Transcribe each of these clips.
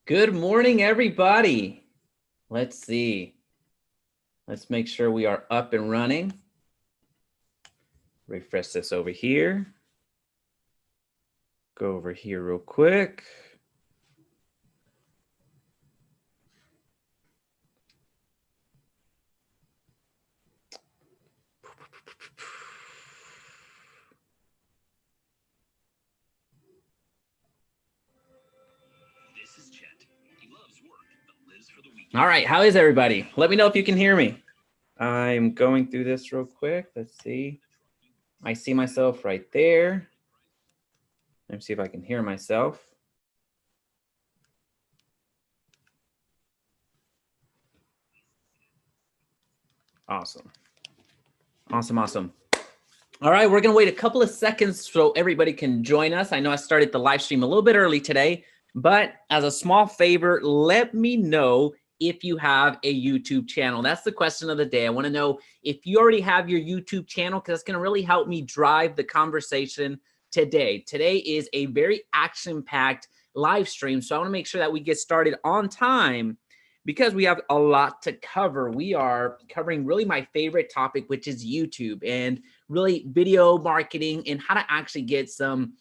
Good morning, everybody. Let's see. Let's make sure we are up and running. Refresh this over here. Go over here real quick. All right, how is everybody? Let me know if you can hear me. I'm going through this real quick. Let's see. I see myself right there. Let me see if I can hear myself. Awesome. Awesome. All right, we're gonna wait a couple of seconds so everybody can join us. I know I started the live stream a little bit early today, but as a small favor, let me know if you have a YouTube channel. That's the question of the day. I want to know if you already have your YouTube channel, because that's going to really help me drive the conversation today. Today is a very action-packed live stream, so I want to make sure that we get started on time because we have a lot to cover. We are covering really my favorite topic, which is YouTube and really video marketing and how to actually get some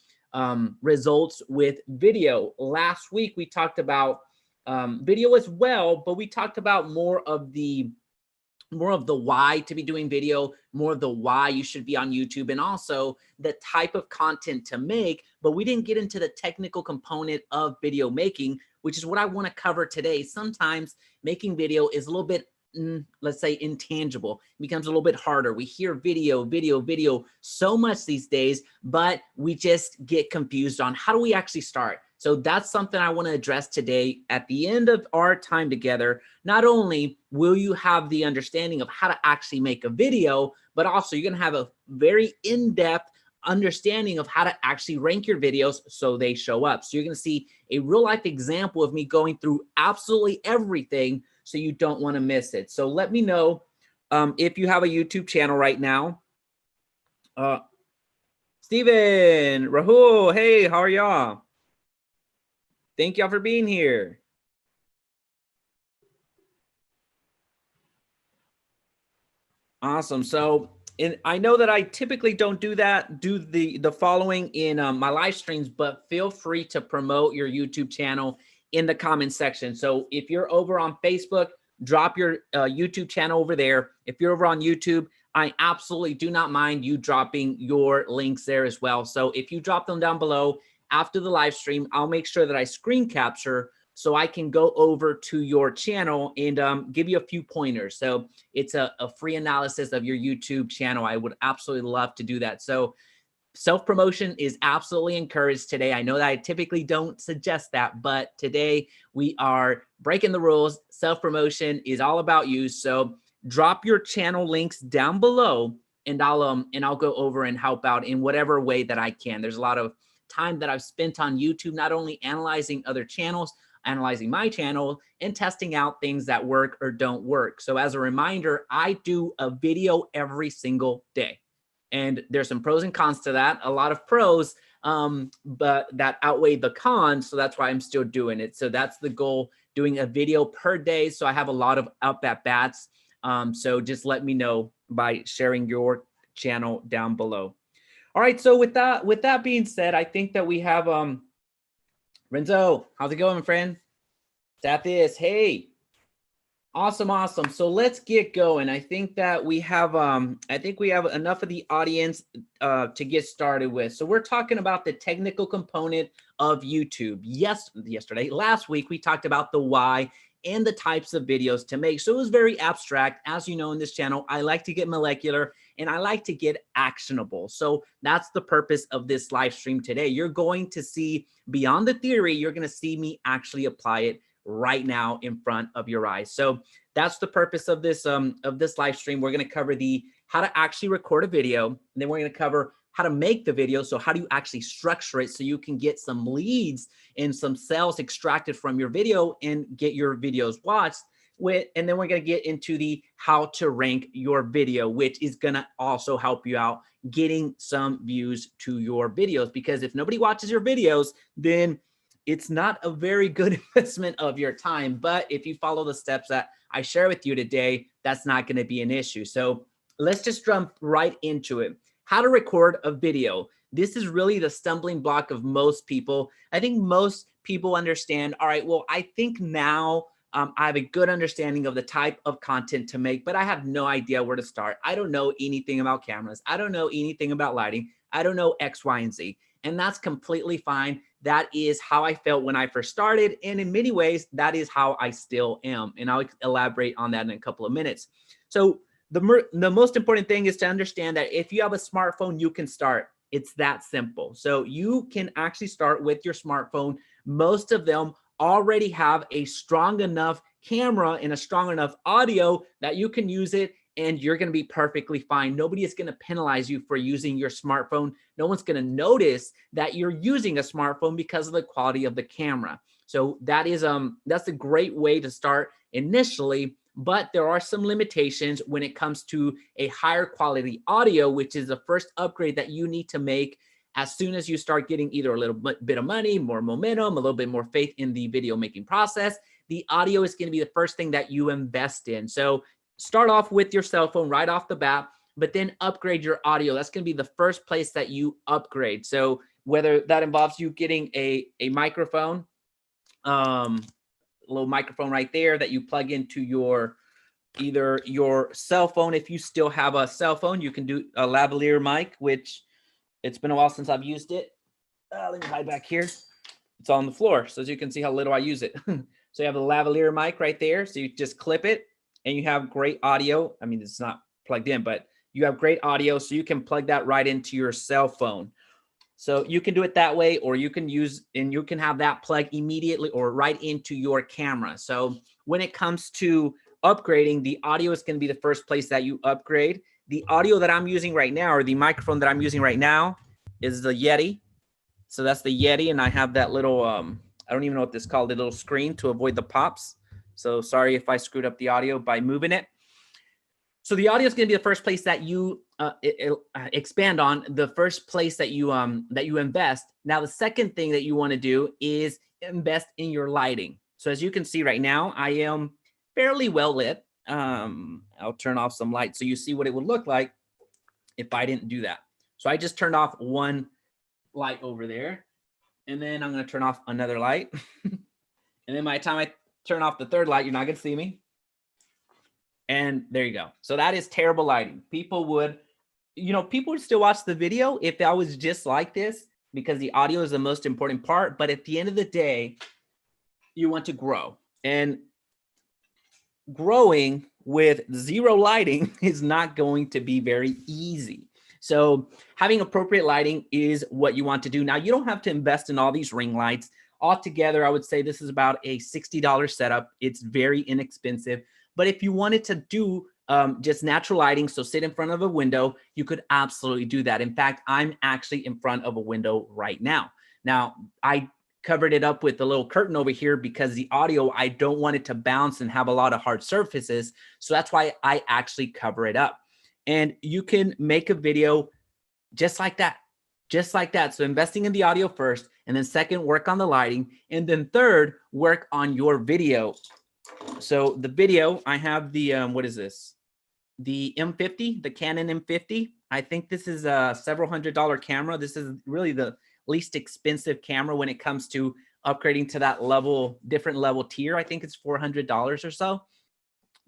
results with video. Last week, we talked about video as well, but we talked about more of the why to be doing video, more of the why you should be on YouTube, and also the type of content to make, but we didn't get into the technical component of video making, which is what I want to cover today. Sometimes making video is a little bit, let's say, intangible. It becomes a little bit harder. We hear video so much these days, but we just get confused on how do we actually start. So that's something I want to address today. At the end of our time together, not only will you have the understanding of how to actually make a video, but also you're going to have a very in-depth understanding of how to actually rank your videos so they show up. So you're going to see a real life example of me going through absolutely everything so you don't want to miss it. So let me know if you have a YouTube channel right now. Steven, Rahul, hey, how are y'all? Thank y'all for being here. Awesome. So I know that I typically don't do the following in my live streams, but feel free to promote your YouTube channel in the comment section. So if you're over on Facebook, drop your YouTube channel over there. If you're over on YouTube, I absolutely do not mind you dropping your links there as well. So if you drop them down below after the live stream, I'll make sure that I screen capture so I can go over to your channel and give you a few pointers. So it's a free analysis of your YouTube channel. I would absolutely love to do that. So self-promotion is absolutely encouraged today. I know that I typically don't suggest that, but today we are breaking the rules. Self-promotion is all about you. So drop your channel links down below and I'll go over and help out in whatever way that I can. There's a lot of time that I've spent on YouTube, not only analyzing other channels, analyzing my channel and testing out things that work or don't work. So as a reminder, I do a video every single day. And there's some pros and cons to that, a lot of pros, but that outweigh the cons. So that's why I'm still doing it. So that's the goal, doing a video per day. So I have a lot of up at bats. So just let me know by sharing your channel down below. All right. So with that being said, I think that we have, Renzo, how's it going, my friend? Stathis, hey. Awesome. So let's get going. I think that we have enough of the audience to get started with. So we're talking about the technical component of YouTube. Last week we talked about the why and the types of videos to make. So it was very abstract. As you know, in this channel, I like to get molecular and I like to get actionable. So that's the purpose of this live stream today. You're going to see beyond the theory, you're going to see me actually apply it right now in front of your eyes. So that's the purpose of this live stream. We're going to cover how to actually record a video, and then we're going to cover how to make the video. So how do you actually structure it so you can get some leads and some sales extracted from your video and get your videos watched with, and then we're going to get into the how to rank your video, which is going to also help you out getting some views to your videos, because if nobody watches your videos, then it's not a very good investment of your time. But if you follow the steps that I share with you today, that's not going to be an issue. So let's just jump right into it. How to record a video. This is really the stumbling block of most people. I think most people understand, all right, well, I think now I have a good understanding of the type of content to make, but I have no idea where to start. I don't know anything about cameras. I don't know anything about lighting. I don't know X, Y, and Z. And that's completely fine. That is how I felt when I first started. And in many ways, that is how I still am. And I'll elaborate on that in a couple of minutes. So the most important thing is to understand that if you have a smartphone, you can start. It's that simple. So you can actually start with your smartphone. Most of them already have a strong enough camera and a strong enough audio that you can use it and you're going to be perfectly fine. Nobody is going to penalize you for using your smartphone. No one's going to notice that you're using a smartphone because of the quality of the camera. So that is that's a great way to start initially, but there are some limitations when it comes to a higher quality audio, which is the first upgrade that you need to make as soon as you start getting either a little bit of money, more momentum, a little bit more faith in the video making process. The audio is going to be the first thing that you invest in. So start off with your cell phone right off the bat, but then upgrade your audio. That's going to be the first place that you upgrade. So whether that involves you getting a microphone, a little microphone right there that you plug into your either your cell phone. If you still have a cell phone, you can do a lavalier mic, which it's been a while since I've used it. Let me hide back here. It's on the floor. So as you can see how little I use it. So you have a lavalier mic right there. So you just clip it and you have great audio. I mean, it's not plugged in, but you have great audio. So you can plug that right into your cell phone. So you can do it that way, or you can use, and you can have that plug immediately or right into your camera. So when it comes to upgrading, the audio is going to be the first place that you upgrade. The audio that I'm using right now, or the microphone that I'm using right now, is the Yeti. So that's the Yeti, and I have that little, I don't even know what this is called, a little screen to avoid the pops. So sorry if I screwed up the audio by moving it. So the audio is going to be the first place that you expand on, the first place that you invest. Now, the second thing that you want to do is invest in your lighting. So as you can see right now, I am fairly well lit. I'll turn off some light so you see what it would look like if I didn't do that. So I just turned off one light over there, and then I'm going to turn off another light. And then by the time I turn off the third light, you're not going to see me. And there you go. So that is terrible lighting. People would still watch the video if I was just like this, because the audio is the most important part. But at the end of the day, you want to grow. And growing with zero lighting is not going to be very easy. So having appropriate lighting is what you want to do. Now, you don't have to invest in all these ring lights. Altogether, I would say this is about a $60 setup. It's very inexpensive. But if you wanted to do just natural lighting, so sit in front of a window, you could absolutely do that. In fact, I'm actually in front of a window right now. Now, I covered it up with a little curtain over here because the audio, I don't want it to bounce and have a lot of hard surfaces. So that's why I actually cover it up. And you can make a video just like that, just like that. So investing in the audio first, and then second, work on the lighting. And then third, work on your video. So the video, I have the, what is this? The M50, the Canon M50. I think this is a several $100 camera. This is really the least expensive camera when it comes to upgrading to that level, different level tier. I think it's $400 or so.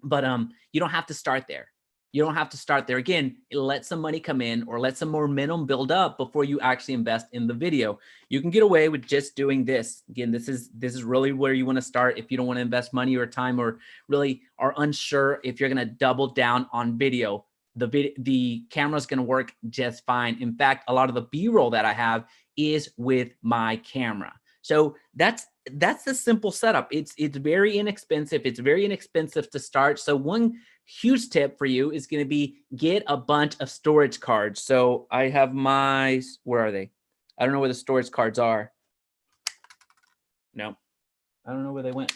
But you don't have to start there. You don't have to start there. Again, let some money come in or let some more momentum build up before you actually invest in the video. You can get away with just doing this. Again, this is really where you want to start if you don't want to invest money or time, or really are unsure if you're going to double down on video. The camera is going to work just fine. In fact, a lot of the B-roll that I have is with my camera. So that's the simple setup. It's very inexpensive. It's very inexpensive to start. So one huge tip for you is going to be get a bunch of storage cards. So I have my, where are they? I don't know where the storage cards are. No, I don't know where they went.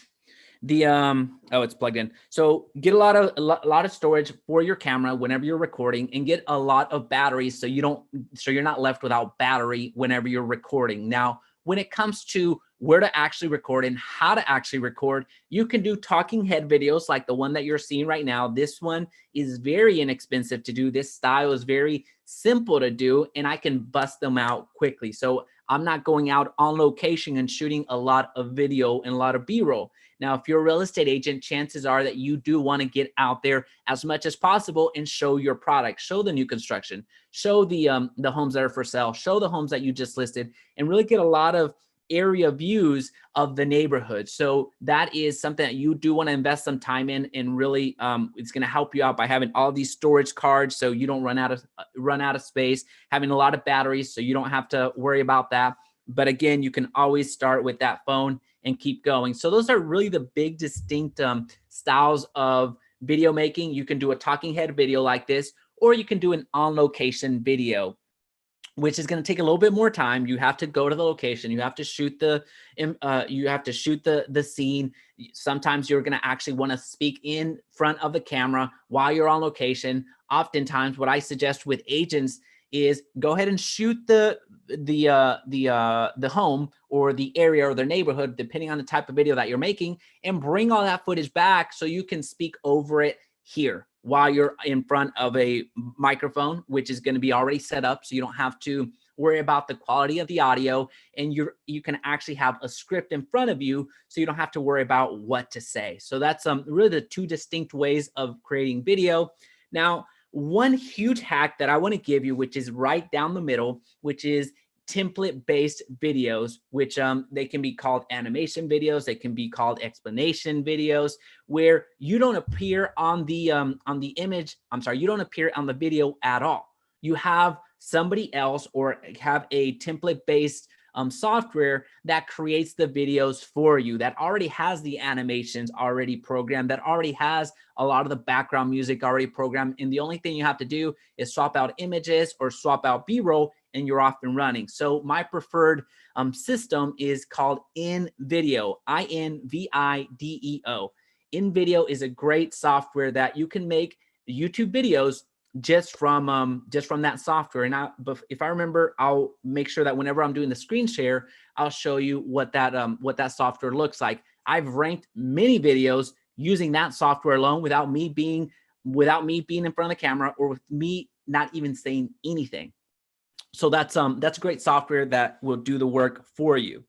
The oh, it's plugged in. So get a lot of storage for your camera whenever you're recording, and get a lot of batteries so you're not left without battery whenever you're recording. Now, when it comes to where to actually record and how to actually record. You can do talking head videos like the one that you're seeing right now. This one is very inexpensive to do. This style is very simple to do, and I can bust them out quickly. So I'm not going out on location and shooting a lot of video and a lot of B-roll. Now, if you're a real estate agent, chances are that you do want to get out there as much as possible and show your product, show the new construction, show the homes that are for sale, show the homes that you just listed, and really get a lot of area views of the neighborhood. So that is something that you do want to invest some time in, and really it's going to help you out by having all these storage cards so you don't run out of space, having a lot of batteries so you don't have to worry about that. But again, you can always start with that phone and keep going. So those are really the big distinct styles of video making. You can do a talking head video like this, or you can do an on location video, which is going to take a little bit more time. You have to go to the location. You have to shoot the scene. Sometimes you're going to actually want to speak in front of the camera while you're on location. Oftentimes, what I suggest with agents is go ahead and shoot the home or the area or the neighborhood, depending on the type of video that you're making, and bring all that footage back so you can speak over it here while you're in front of a microphone, which is going to be already set up, so you don't have to worry about the quality of the audio, and you can actually have a script in front of you, so you don't have to worry about what to say. So that's really the two distinct ways of creating video. Now, one huge hack that I want to give you, which is right down the middle, which is template-based videos, which they can be called animation videos, they can be called explanation videos, where you don't appear on the image. I'm sorry, you don't appear on the video at all. You have somebody else or have a template-based software that creates the videos for you, that already has the animations already programmed, that already has a lot of the background music already programmed. And the only thing you have to do is swap out images or swap out B-roll, and you're off and running. So my preferred system is called InVideo, InVideo. InVideo is a great software that you can make YouTube videos just from that software. And if I remember, I'll make sure that whenever I'm doing the screen share, I'll show you what that software looks like. I've ranked many videos using that software alone without me being in front of the camera, or with me not even saying anything. So that's a great software that will do the work for you.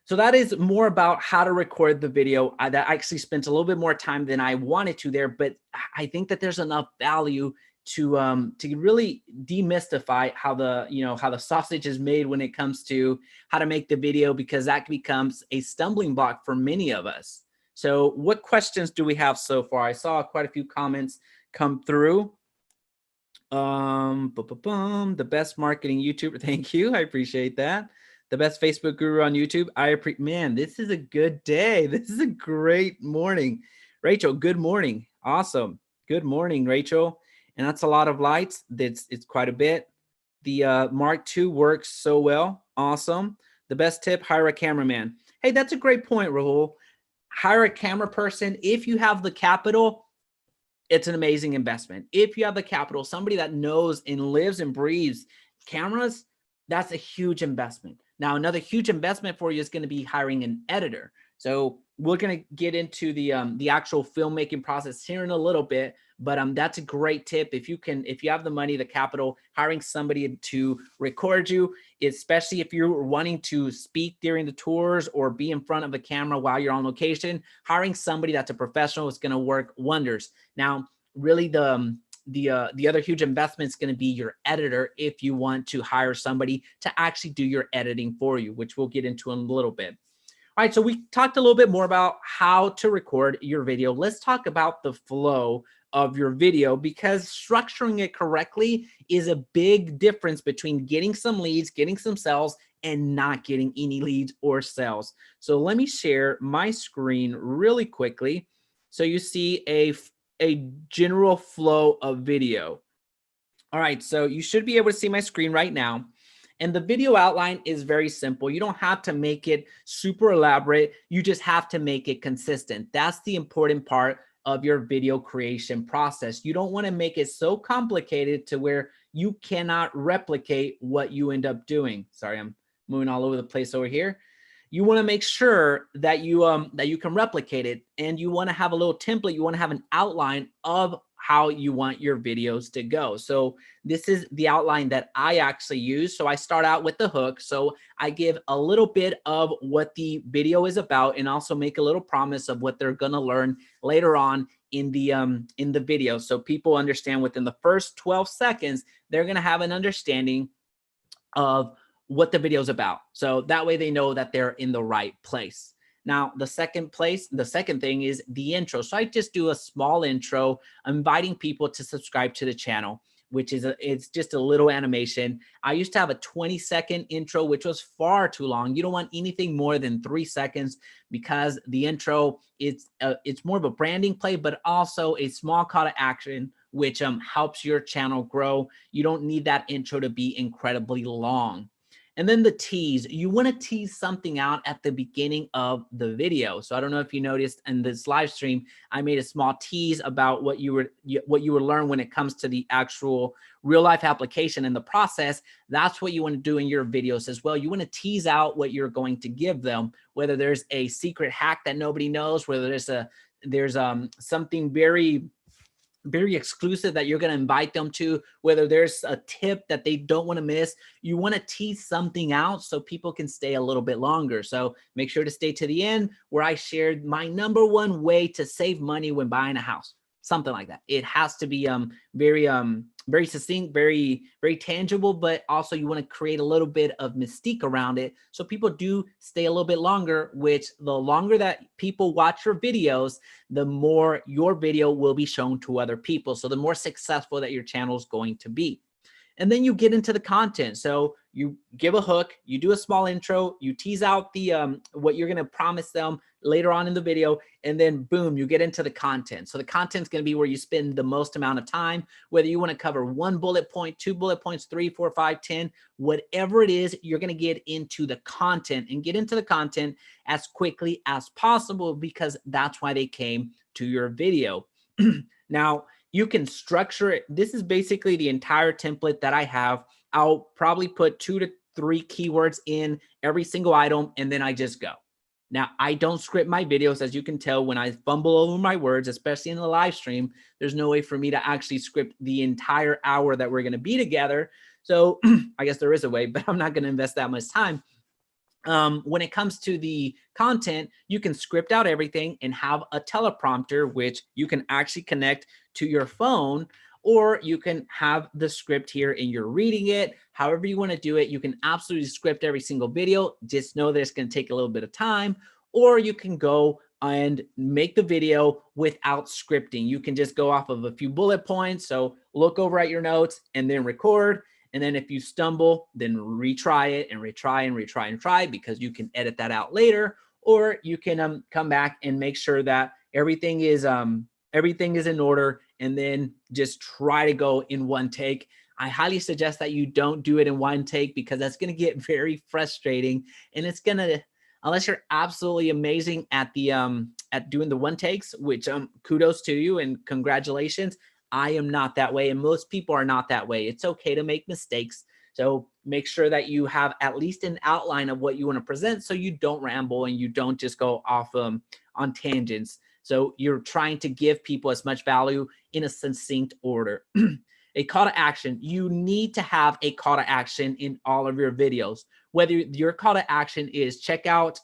So that is more about how to record the video. That actually spent a little bit more time than I wanted to there, but I think that there's enough value to really demystify how the sausage is made when it comes to how to make the video, because that becomes a stumbling block for many of us. So what questions do we have so far? I saw quite a few comments come through. The best marketing YouTuber. Thank you. I appreciate that. The best Facebook guru on YouTube. Man, this is a good day. This is a great morning. Rachel, good morning. Awesome. Good morning, Rachel. And that's a lot of lights. It's quite a bit. The Mark II works so well. Awesome. The best tip, hire a cameraman. Hey, that's a great point, Rahul. Hire a camera person. If you have the capital, it's an amazing investment. If you have the capital, somebody that knows and lives and breathes cameras, that's a huge investment. Now, another huge investment for you is going to be hiring an editor. So we're going to get into the actual filmmaking process here in a little bit, but that's a great tip. If you have the money, the capital, hiring somebody to record you, especially if you're wanting to speak during the tours or be in front of the camera while you're on location, hiring somebody that's a professional is going to work wonders. Now, really the other huge investment is going to be your editor, if you want to hire somebody to actually do your editing for you, which we'll get into in a little bit. All right, so we talked a little bit more about how to record your video. Let's talk about the flow of your video, because structuring it correctly is a big difference between getting some leads, getting some sales, and not getting any leads or sales. So let me share my screen really quickly so you see a general flow of video. All right, so you should be able to see my screen right now. And the video outline is very simple. You don't have to make it super elaborate. You just have to make it consistent. That's the important part of your video creation process. You don't want to make it so complicated to where you cannot replicate what you end up doing. Sorry, I'm moving all over the place over here. you want to make sure that you can replicate it, and you want to have a little template. You want to have an outline of how you want your videos to go. So this is the outline that I actually use. So I start out with the hook. So I give a little bit of what the video is about, and also make a little promise of what they're going to learn later on in the video. So people understand within the first 12 seconds, they're going to have an understanding of what the video is about. So that way they know that they're in the right place. Now, the second thing is the intro. So I just do a small intro, inviting people to subscribe to the channel, which is it's just a little animation. I used to have a 20-second intro, which was far too long. You don't want anything more than 3 seconds, because the intro it's more of a branding play, but also a small call to action, which helps your channel grow. You don't need that intro to be incredibly long. And then the tease, you want to tease something out at the beginning of the video. So I don't know if you noticed in this live stream, I made a small tease about what you would learn when it comes to the actual real life application and the process. That's what you want to do in your videos as well. You want to tease out what you're going to give them, whether there's a secret hack that nobody knows, whether there's something very exclusive that you're going to invite them to, whether there's a tip that they don't want to miss. You want to tease something out so people can stay a little bit longer. So make sure to stay to the end, where I shared my #1 way to save money when buying a house. Something like that. It has to be very succinct, very tangible, but also you want to create a little bit of mystique around it, so people do stay a little bit longer. Which the longer that people watch your videos, the more your video will be shown to other people. So the more successful that your channel is going to be. And then you get into the content. So you give a hook, you do a small intro, you tease out the what you're going to promise them later on in the video, and then boom, you get into the content. So the content's going to be where you spend the most amount of time, whether you want to cover 1 bullet point, 2 bullet points, 3, 4, 5, 10, whatever it is, you're going to get into the content, and get into the content as quickly as possible, because that's why they came to your video. Now, you can structure it. This is basically the entire template that I have. I'll probably put 2 to 3 keywords in every single item, and then I just go. Now, I don't script my videos. As you can tell, when I fumble over my words, especially in the live stream, there's no way for me to actually script the entire hour that we're going to be together. So I guess there is a way, but I'm not going to invest that much time. When it comes to the content, you can script out everything and have a teleprompter, which you can actually connect to your phone, or you can have the script here and you're reading it. However you want to do it, you can absolutely script every single video. Just know that it's going to take a little bit of time. Or you can go and make the video without scripting. You can just go off of a few bullet points. So look over at your notes and then record. And then if you stumble, then retry it and retry and retry and try, because you can edit that out later. Or you can come back and make sure that everything is in order, and then just try to go in one take. I highly suggest that you don't do it in one take, because that's going to get very frustrating, and it's going to, unless you're absolutely amazing at the at doing the one takes, which kudos to you and congratulations. I am not that way, and most people are not that way. It's okay to make mistakes. So make sure that you have at least an outline of what you want to present, so you don't ramble and you don't just go off on tangents. So you're trying to give people as much value in a succinct order. A call to action. You need to have a call to action in all of your videos. Whether your call to action is check out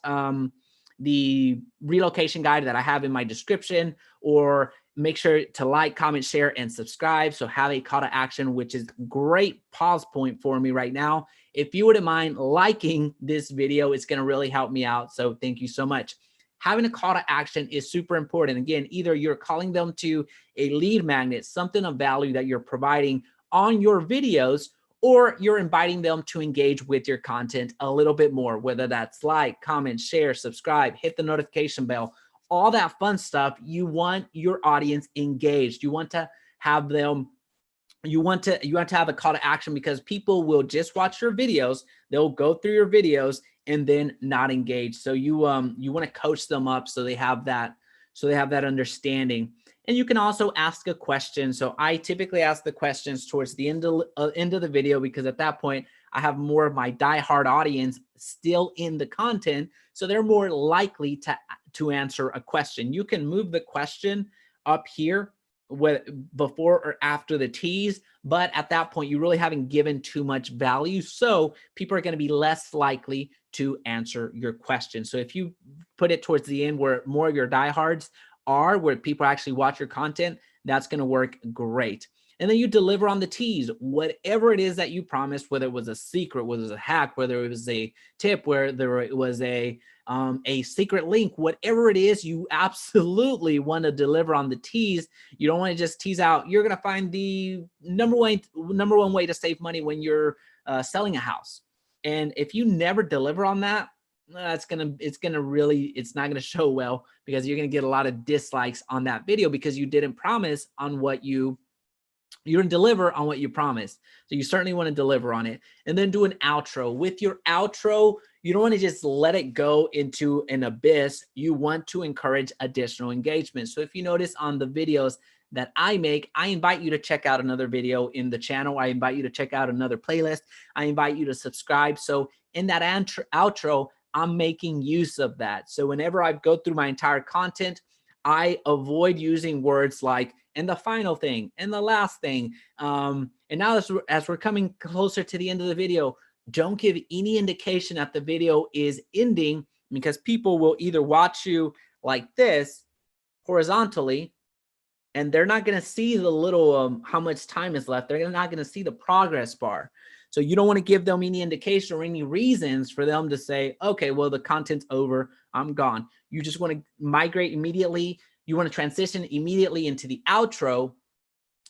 the relocation guide that I have in my description, or make sure to like, comment, share, and subscribe. So have a call to action, which is great pause point for me right now. If you wouldn't mind liking this video, it's going to really help me out. So thank you so much. Having a call to action is super important. Again, either you're calling them to a lead magnet, something of value that you're providing on your videos, or you're inviting them to engage with your content a little bit more, whether that's like, comment, share, subscribe, hit the notification bell, all that fun stuff. You want your audience engaged. You want to have them, you want to have a call to action, because people will just watch your videos. They'll go through your videos and then not engage. So you want to coach them up so they have that understanding. And you can also ask a question. So I typically ask the questions towards the end of the video, because at that point I have more of my diehard audience still in the content. So they're more likely to answer a question. You can move the question up here before or after the tease, but at that point, you really haven't given too much value. So people are going to be less likely to answer your question. So if you put it towards the end where more of your diehards are, where people actually watch your content, that's going to work great. And then you deliver on the tease, whatever it is that you promised, whether it was a secret, whether it was a hack, whether it was a tip, whether it was a secret link, whatever it is, you absolutely want to deliver on the tease. You don't want to just tease out. You're going to find the number one way to save money when you're selling a house. And if you never deliver on that, it's not going to show well, because you're going to get a lot of dislikes on that video because you didn't promise on what you didn't deliver on what you promised. So you certainly want to deliver on it. And then do an outro. With your outro, you don't want to just let it go into an abyss. You want to encourage additional engagement. So if you notice on the videos that I make, I invite you to check out another video in the channel. I invite you to check out another playlist. I invite you to subscribe. So in that outro, I'm making use of that. So whenever I go through my entire content, I avoid using words like, and the final thing, and the last thing. And now as we're coming closer to the end of the video, don't give any indication that the video is ending, because people will either watch you like this horizontally, and they're not going to see the little how much time is left. They're not going to see the progress bar. So you don't want to give them any indication or any reasons for them to say, okay, well, the content's over, I'm gone. You just want to migrate immediately. You want to transition immediately into the outro,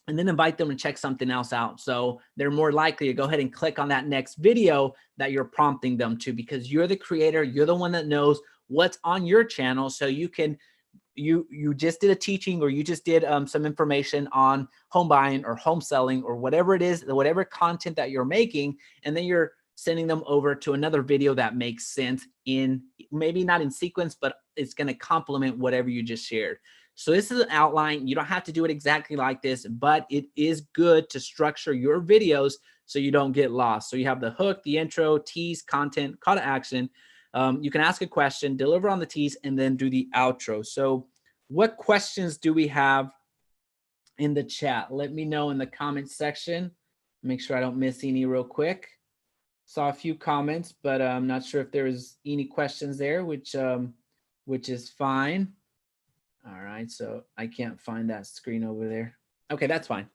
and then invite them to check something else out. So they're more likely to go ahead and click on that next video that you're prompting them to, because you're the creator. You're the one that knows what's on your channel. So you can, you just did a teaching, or you just did some information on home buying or home selling or whatever it is, whatever content that you're making, and then you're sending them over to another video that makes sense, in maybe not in sequence, but it's going to complement whatever you just shared. So this is an outline. You don't have to do it exactly like this, but it is good to structure your videos so you don't get lost. So you have the hook, the intro, tease, content, call to action. You can ask a question, deliver on the tease, and then do the outro. So what questions do we have in the chat? Let me know in the comment section. Make sure I don't miss any real quick. Saw a few comments, but I'm not sure if there was any questions there, which is fine. All right, so I can't find that screen over there. Okay, that's fine.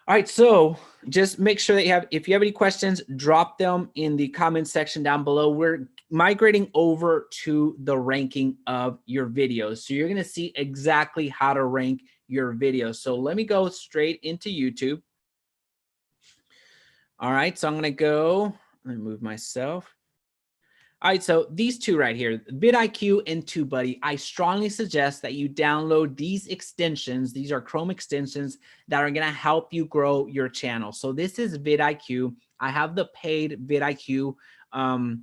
All right, so just make sure that if you have any questions, drop them in the comment section down below. We're migrating over to the ranking of your videos. So you're gonna see exactly how to rank your videos. So let me go straight into YouTube. All right, so I'm gonna go, let me move myself. All right, so these two right here, VidIQ and TubeBuddy, I strongly suggest that you download these extensions. These are Chrome extensions that are going to help you grow your channel. So this is VidIQ. I have the paid VidIQ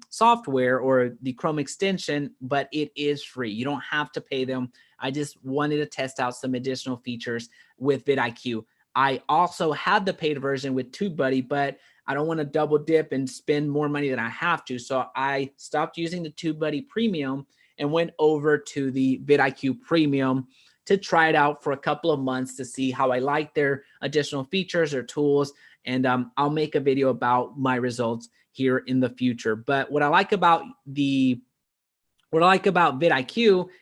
software, or the Chrome extension, but it is free. You don't have to pay them. I just wanted to test out some additional features with VidIQ. I also had the paid version with TubeBuddy, but I don't want to double dip and spend more money than I have to. So I stopped using the TubeBuddy Premium and went over to the VidIQ Premium to try it out for a couple of months to see how I like their additional features or tools. And I'll make a video about my results here in the future. But what I like about VidIQ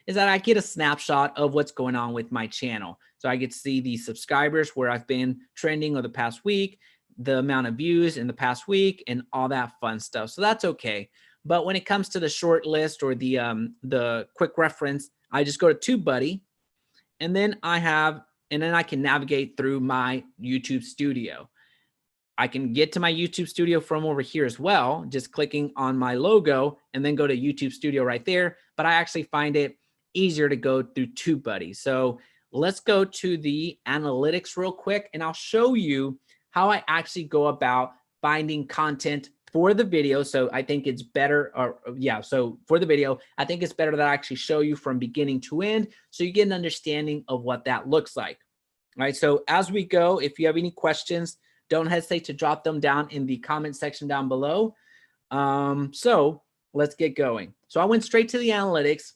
is that I get a snapshot of what's going on with my channel. So I get to see the subscribers, where I've been trending over the past week, the amount of views in the past week, and all that fun stuff. So that's okay. But when it comes to the short list or the quick reference, I just go to TubeBuddy, and then I can navigate through my YouTube studio. I can get to my YouTube studio from over here as well, just clicking on my logo and then go to YouTube studio right there. But I actually find it easier to go through TubeBuddy. So let's go to the analytics real quick, and I'll show you how I actually go about finding content for the video. So I think it's better, so for the video, I think it's better that I actually show you from beginning to end, so you get an understanding of what that looks like. All right, so as we go, if you have any questions, don't hesitate to drop them down in the comment section down below. So let's get going. So I went straight to the analytics.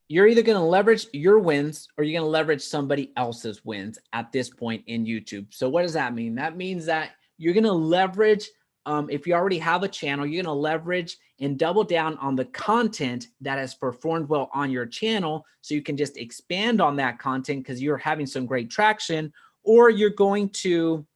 You're either going to leverage your wins or you're going to leverage somebody else's wins at this point in YouTube. So what does that mean? That means that you're going to leverage, if you already have a channel, you're going to leverage and double down on the content that has performed well on your channel. So you can just expand on that content because you're having some great traction, or you're going to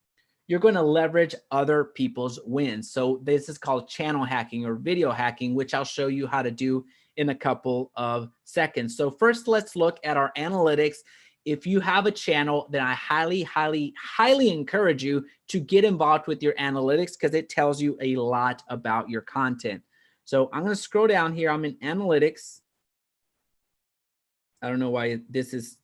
leverage other people's wins. So this is called channel hacking or video hacking, which I'll show you how to do in a couple of seconds. So first, let's look at our analytics. If you have a channel, then I highly encourage you to get involved with your analytics because it tells you a lot about your content. So I'm going to scroll down here. I'm in analytics. I don't know why it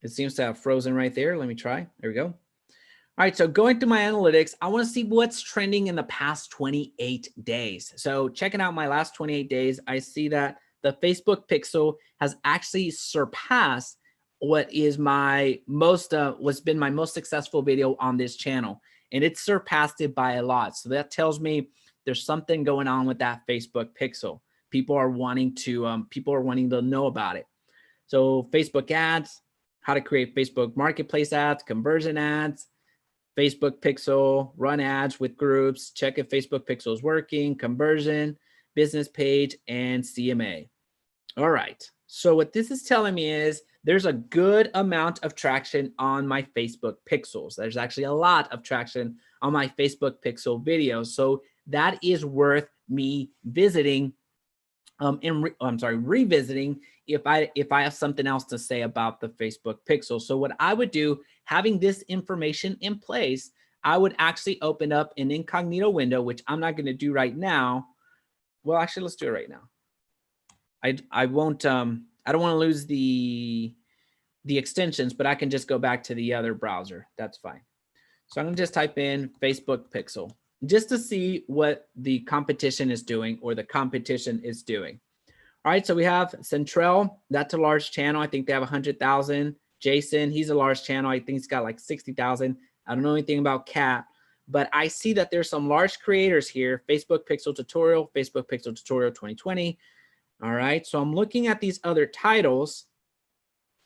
seems to have frozen right there. Let me try. There we go. All right, so going through my analytics, I want to see what's trending in the past 28 days. So checking out my last 28 days, I see that the Facebook pixel has actually surpassed what is my most, what's been my most successful video on this channel. And it surpassed it by a lot. So that tells me there's something going on with that Facebook pixel. People are wanting to know about it. So Facebook ads, how to create Facebook marketplace ads, conversion ads, Facebook pixel, run ads with groups, check if Facebook pixel is working, conversion, business page, and CMA. All right. So what this is telling me is there's a good amount of traction on my Facebook pixels. There's actually a lot of traction on my Facebook pixel videos. So that is worth me visiting revisiting if I have something else to say about the Facebook pixel. So what I would do, having this information in place, I would actually open up an incognito window, which I'm not going to do right now. Well, actually, let's do it right now. I won't, I don't want to lose the extensions, but I can just go back to the other browser. That's fine. So I'm going to just type in Facebook pixel just to see what the competition is doing or the competition is doing. All right, so we have Centrell. That's a large channel. I think they have 100,000. Jason, he's a large channel. I think he's got like 60,000. I don't know anything about Cat, but I see that there's some large creators here. Facebook Pixel Tutorial, Facebook Pixel Tutorial 2020. All right, so I'm looking at these other titles,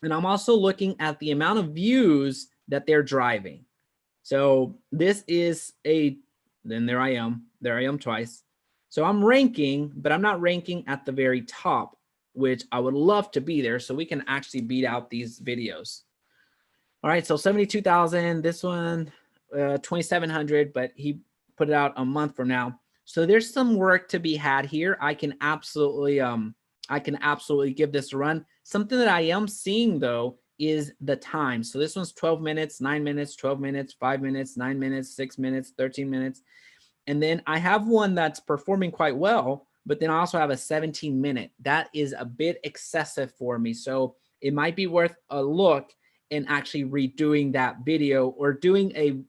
and I'm also looking at the amount of views that they're driving. So this is then there I am twice. So I'm ranking, but I'm not ranking at the very top, which I would love to be there so we can actually beat out these videos. All right, so 72,000, this one, 2,700, but he put it out a month from now. So there's some work to be had here. I can absolutely give this a run. Something that I am seeing though is the time. So this one's 12 minutes, 9 minutes, 12 minutes, 5 minutes, 9 minutes, 6 minutes, 13 minutes. And then I have one that's performing quite well, but then I also have a 17-minute. That is a bit excessive for me. So it might be worth a look in actually redoing that video or doing a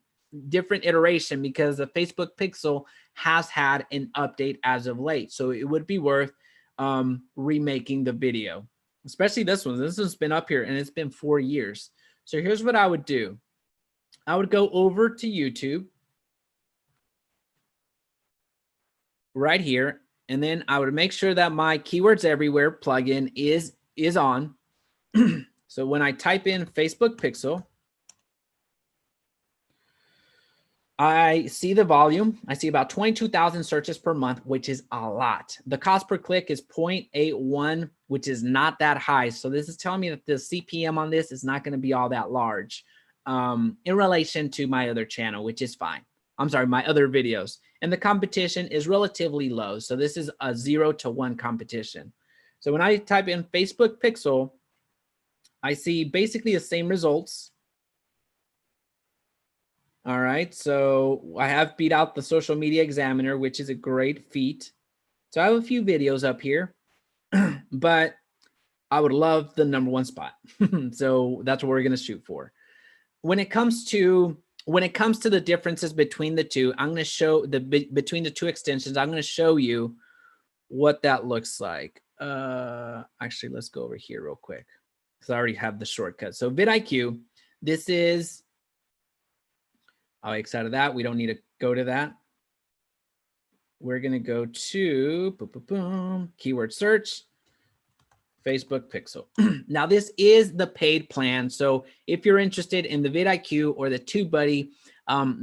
different iteration because the Facebook pixel has had an update as of late. So it would be worth remaking the video, especially this one. This one's been up here and it's been 4 years. So here's what I would do. I would go over to YouTube right here, and then I would make sure that my Keywords Everywhere plugin is on. So when I type in Facebook pixel, I see the volume. I see about 22,000 searches per month, which is a lot. The cost per click is 0.81, which is not that high. So this is telling me that the CPM on this is not going to be all that large in relation to my other channel, which is fine. I'm sorry, my other videos. And the competition is relatively low. So this is a 0 to 1 competition. So when I type in Facebook pixel, I see basically the same results. All right, so I have beat out the Social Media Examiner, which is a great feat. So I have a few videos up here, but I would love the #1 spot. So that's what we're going to shoot for. When it comes to the differences between the two, I'm going to show between the two extensions. I'm going to show you what that looks like. Actually, let's go over here real quick because I already have the shortcut. So VidIQ, this is I'll X out of that. We don't need to go to that. We're going to go to boom, boom, boom, keyword search, Facebook pixel. Now this is the paid plan. So if you're interested in the VidIQ or the TubeBuddy,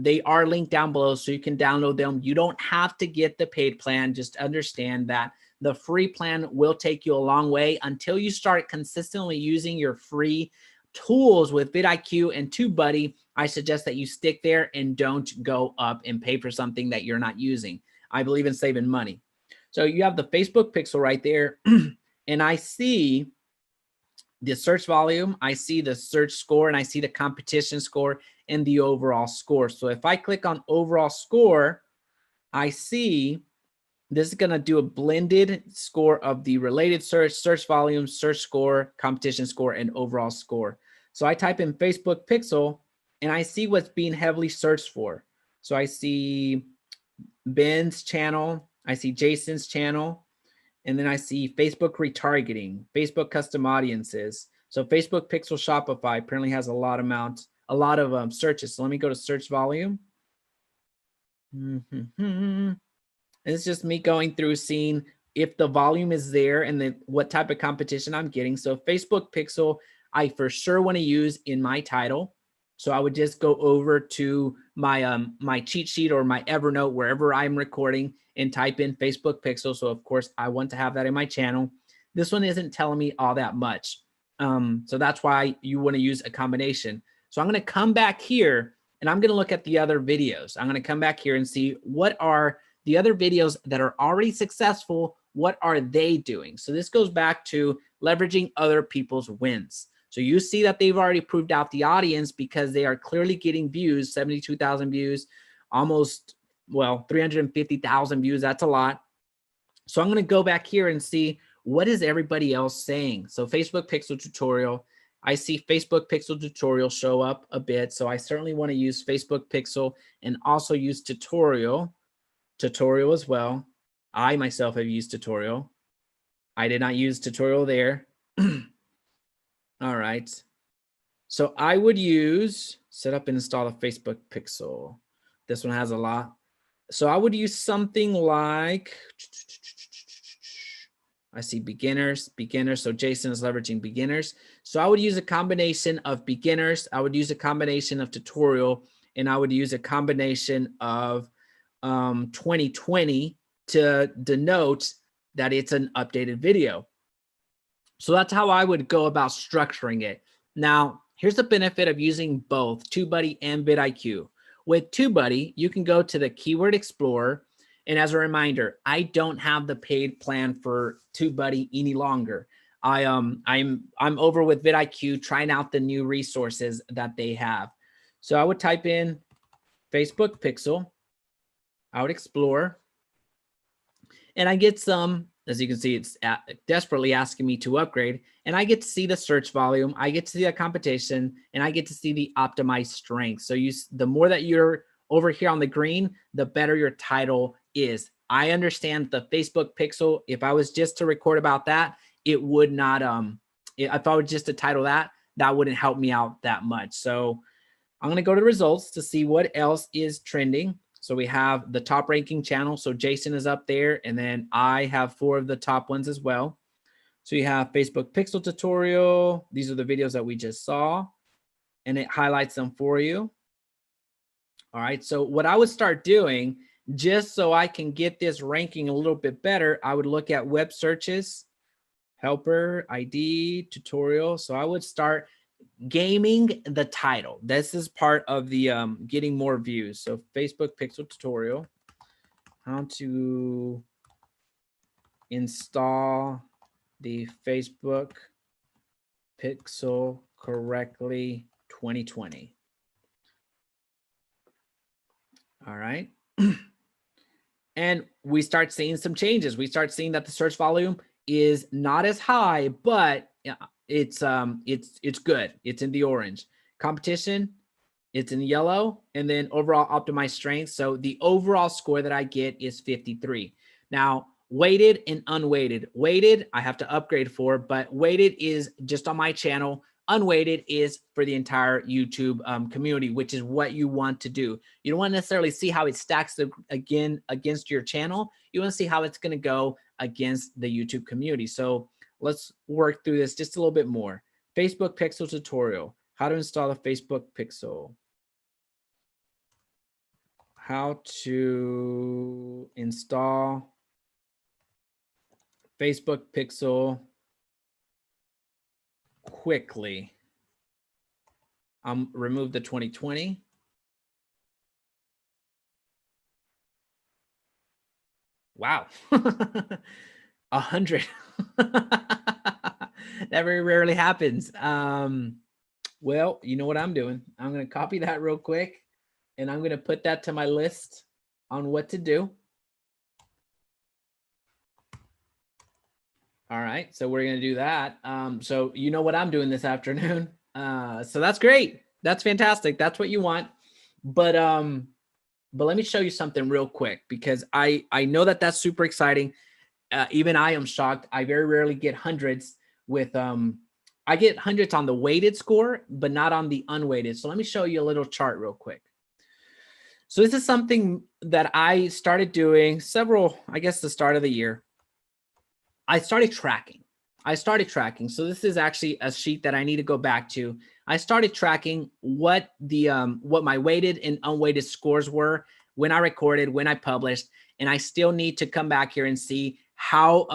they are linked down below so you can download them. You don't have to get the paid plan. Just understand that the free plan will take you a long way until you start consistently using your free tools with VidIQ and TubeBuddy. I suggest that you stick there and don't go up and pay for something that you're not using. I believe in saving money. So you have the Facebook pixel right there. And I see the search volume, I see the search score, and I see the competition score and the overall score. So if I click on overall score, I see this is going to do a blended score of the related search, search volume, search score, competition score, and overall score. So I type in Facebook pixel and I see what's being heavily searched for. So I see Ben's channel, I see Jason's channel, and then I see Facebook retargeting, Facebook custom audiences. So Facebook pixel Shopify apparently has a lot of searches. So let me go to search volume. It's just me going through seeing if the volume is there and then what type of competition I'm getting. So Facebook pixel, I for sure want to use in my title. So I would just go over to my my cheat sheet or my Evernote, wherever I'm recording, and type in Facebook pixel. So of course I want to have that in my channel. This one isn't telling me all that much. So that's why you want to use a combination. So I'm going to come back here and I'm going to look at the other videos. I'm going to come back here and see what are the other videos that are already successful. What are they doing? So this goes back to leveraging other people's wins. So you see that they've already proved out the audience because they are clearly getting views, 72,000 views, almost, well, 350,000 views. That's a lot. So I'm going to go back here and see what is everybody else saying. So Facebook pixel tutorial, I see Facebook pixel tutorial show up a bit. So I certainly want to use Facebook pixel and also use tutorial as well. I myself have used tutorial. I did not use tutorial there. All right. So I would use set up and install a Facebook pixel. This one has a lot. So I would use something like, I see beginners. So Jason is leveraging beginners. So I would use a combination of beginners. I would use a combination of tutorial, and I would use a combination of 2020 to denote that it's an updated video. So that's how I would go about structuring it. Now, here's the benefit of using both TubeBuddy and VidIQ. With TubeBuddy, you can go to the Keyword Explorer. And as a reminder, I don't have the paid plan for TubeBuddy any longer. I'm over with VidIQ trying out the new resources that they have. So I would type in Facebook pixel. I would explore. And I get some, as you can see, it's desperately asking me to upgrade. And I get to see the search volume. I get to see the competition, and I get to see the optimized strength. So the more that you're over here on the green, the better your title is. I understand the Facebook pixel. If I was just to record about that, it would not, if I was just to title that wouldn't help me out that much. So I'm going to go to results to see what else is trending. So we have the top ranking channel. So Jason is up there, and then I have 4 of the top ones as well. So you have Facebook pixel tutorial. These are the videos that we just saw, and it highlights them for you. All right. So what I would start doing, just so I can get this ranking a little bit better, I would look at web searches, helper, ID, tutorial. So I would start gaming the title. This is part of the getting more views. So Facebook pixel tutorial, how to install the Facebook pixel correctly 2020. All right. And we start seeing some changes. We start seeing that the search volume is not as high, but it's good. It's in the orange. Competition, it's in yellow, and then overall optimized strength. So the overall score that I get is 53. Now, weighted and unweighted. Weighted, I have to upgrade for, but weighted is just on my channel. unweighted is for the entire YouTube community, which is what you want to do. You don't want to necessarily see how it stacks again against your channel. You want to see how it's going to go against the YouTube community. So let's work through this just a little bit more. Facebook Pixel tutorial, how to install a Facebook Pixel. How to install Facebook Pixel quickly. Remove the 2020. Wow. 100. That very rarely happens. Well, you know what I'm doing. I'm going to copy that real quick. And I'm going to put that to my list on what to do. All right, so we're going to do that. So you know what I'm doing this afternoon. So that's great. That's fantastic. That's what you want. But let me show you something real quick, because I know that that's super exciting. Even I am shocked. I very rarely get hundreds with I get hundreds on the weighted score, but not on the unweighted. So let me show you a little chart real quick. So this is something that I started doing I guess the start of the year. I started tracking. So this is actually a sheet that I need to go back to. I started tracking what my weighted and unweighted scores were when I recorded, when I published, and I still need to come back here and see how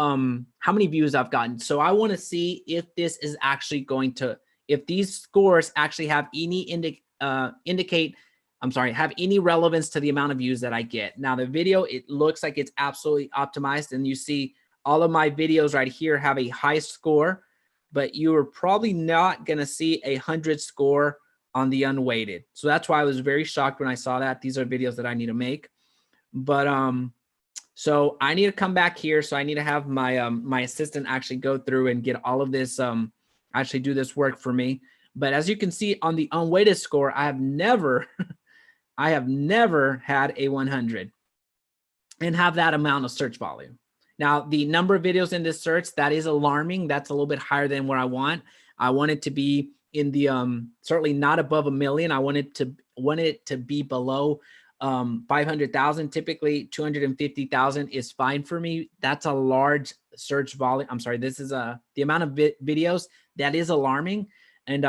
many views I've gotten. So I want to see if this is actually if these scores actually have any have any relevance to the amount of views that I get. Now the video, it looks like it's absolutely optimized, and you see all of my videos right here have a high score, but you are probably not going to see 100 score on the unweighted. So that's why I was very shocked when I saw that. These are videos that I need to make. But so I need to come back here. So I need to have my my assistant actually go through and get all of this, actually do this work for me. But as you can see on the unweighted score, I have never had a 100 and have that amount of search volume. Now, the number of videos in this search, that is alarming. That's a little bit higher than what I want. I want it to be in the certainly not above 1 million. I want it to be below 500,000. Typically 250,000 is fine for me. That's a large search volume. I'm sorry, this is the amount of videos that is alarming, and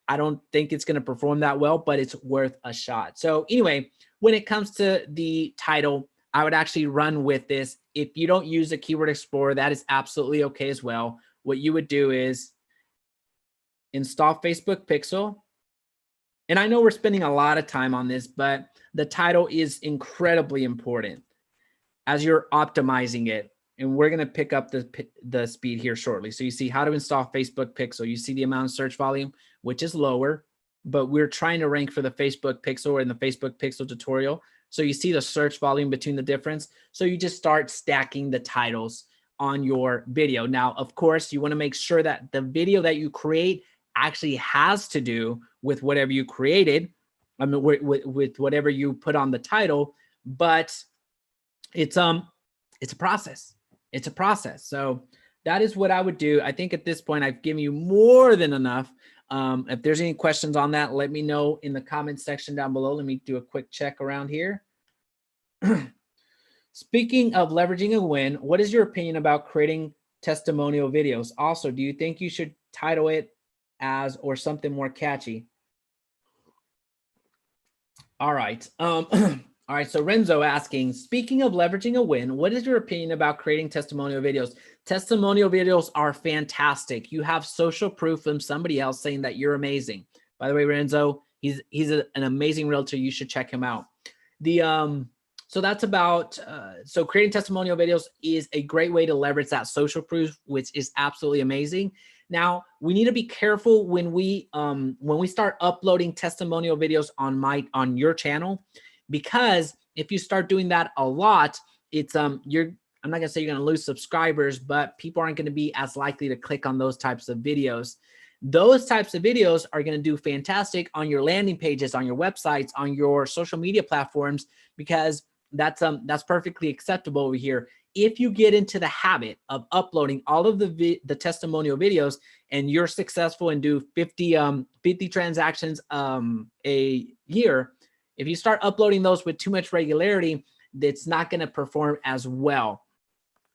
I don't think it's going to perform that well, but it's worth a shot. So anyway, when it comes to the title, I would actually run with this. If you don't use a keyword explorer, that is absolutely okay as well. What you would do is install Facebook Pixel. And I know we're spending a lot of time on this, but the title is incredibly important as you're optimizing it. And we're going to pick up the speed here shortly. So you see how to install Facebook Pixel. You see the amount of search volume, which is lower, but we're trying to rank for the Facebook Pixel in the Facebook Pixel tutorial. So you see the search volume between the difference. So you just start stacking the titles on your video. Now, of course, you want to make sure that the video that you create actually has to do with whatever you created, I mean, with whatever you put on the title, but it's a process. It's a process. So that is what I would do. I think at this point, I've given you more than enough. If there's any questions on that, let me know in the comments section down below. Let me do a quick check around here. Speaking of leveraging a win, what is your opinion about creating testimonial videos? Also, do you think you should title it as or something more catchy? All right. All right, so Renzo asking, speaking of leveraging a win, what is your opinion about creating testimonial videos? Testimonial videos are fantastic. You have social proof from somebody else saying that you're amazing. By the way, Renzo, he's an amazing realtor. You should check him out. So that's about, so creating testimonial videos is a great way to leverage that social proof, which is absolutely amazing. Now, we need to be careful when we start uploading testimonial videos on your channel, because if you start doing that a lot, it's I'm not gonna say you're gonna lose subscribers, but people aren't gonna be as likely to click on those types of videos. Those types of videos are gonna do fantastic on your landing pages, on your websites, on your social media platforms, because that's perfectly acceptable over here. if you get into the habit of uploading all of the testimonial videos and you're successful and do 50 transactions a year, if you start uploading those with too much regularity, it's not going to perform as well.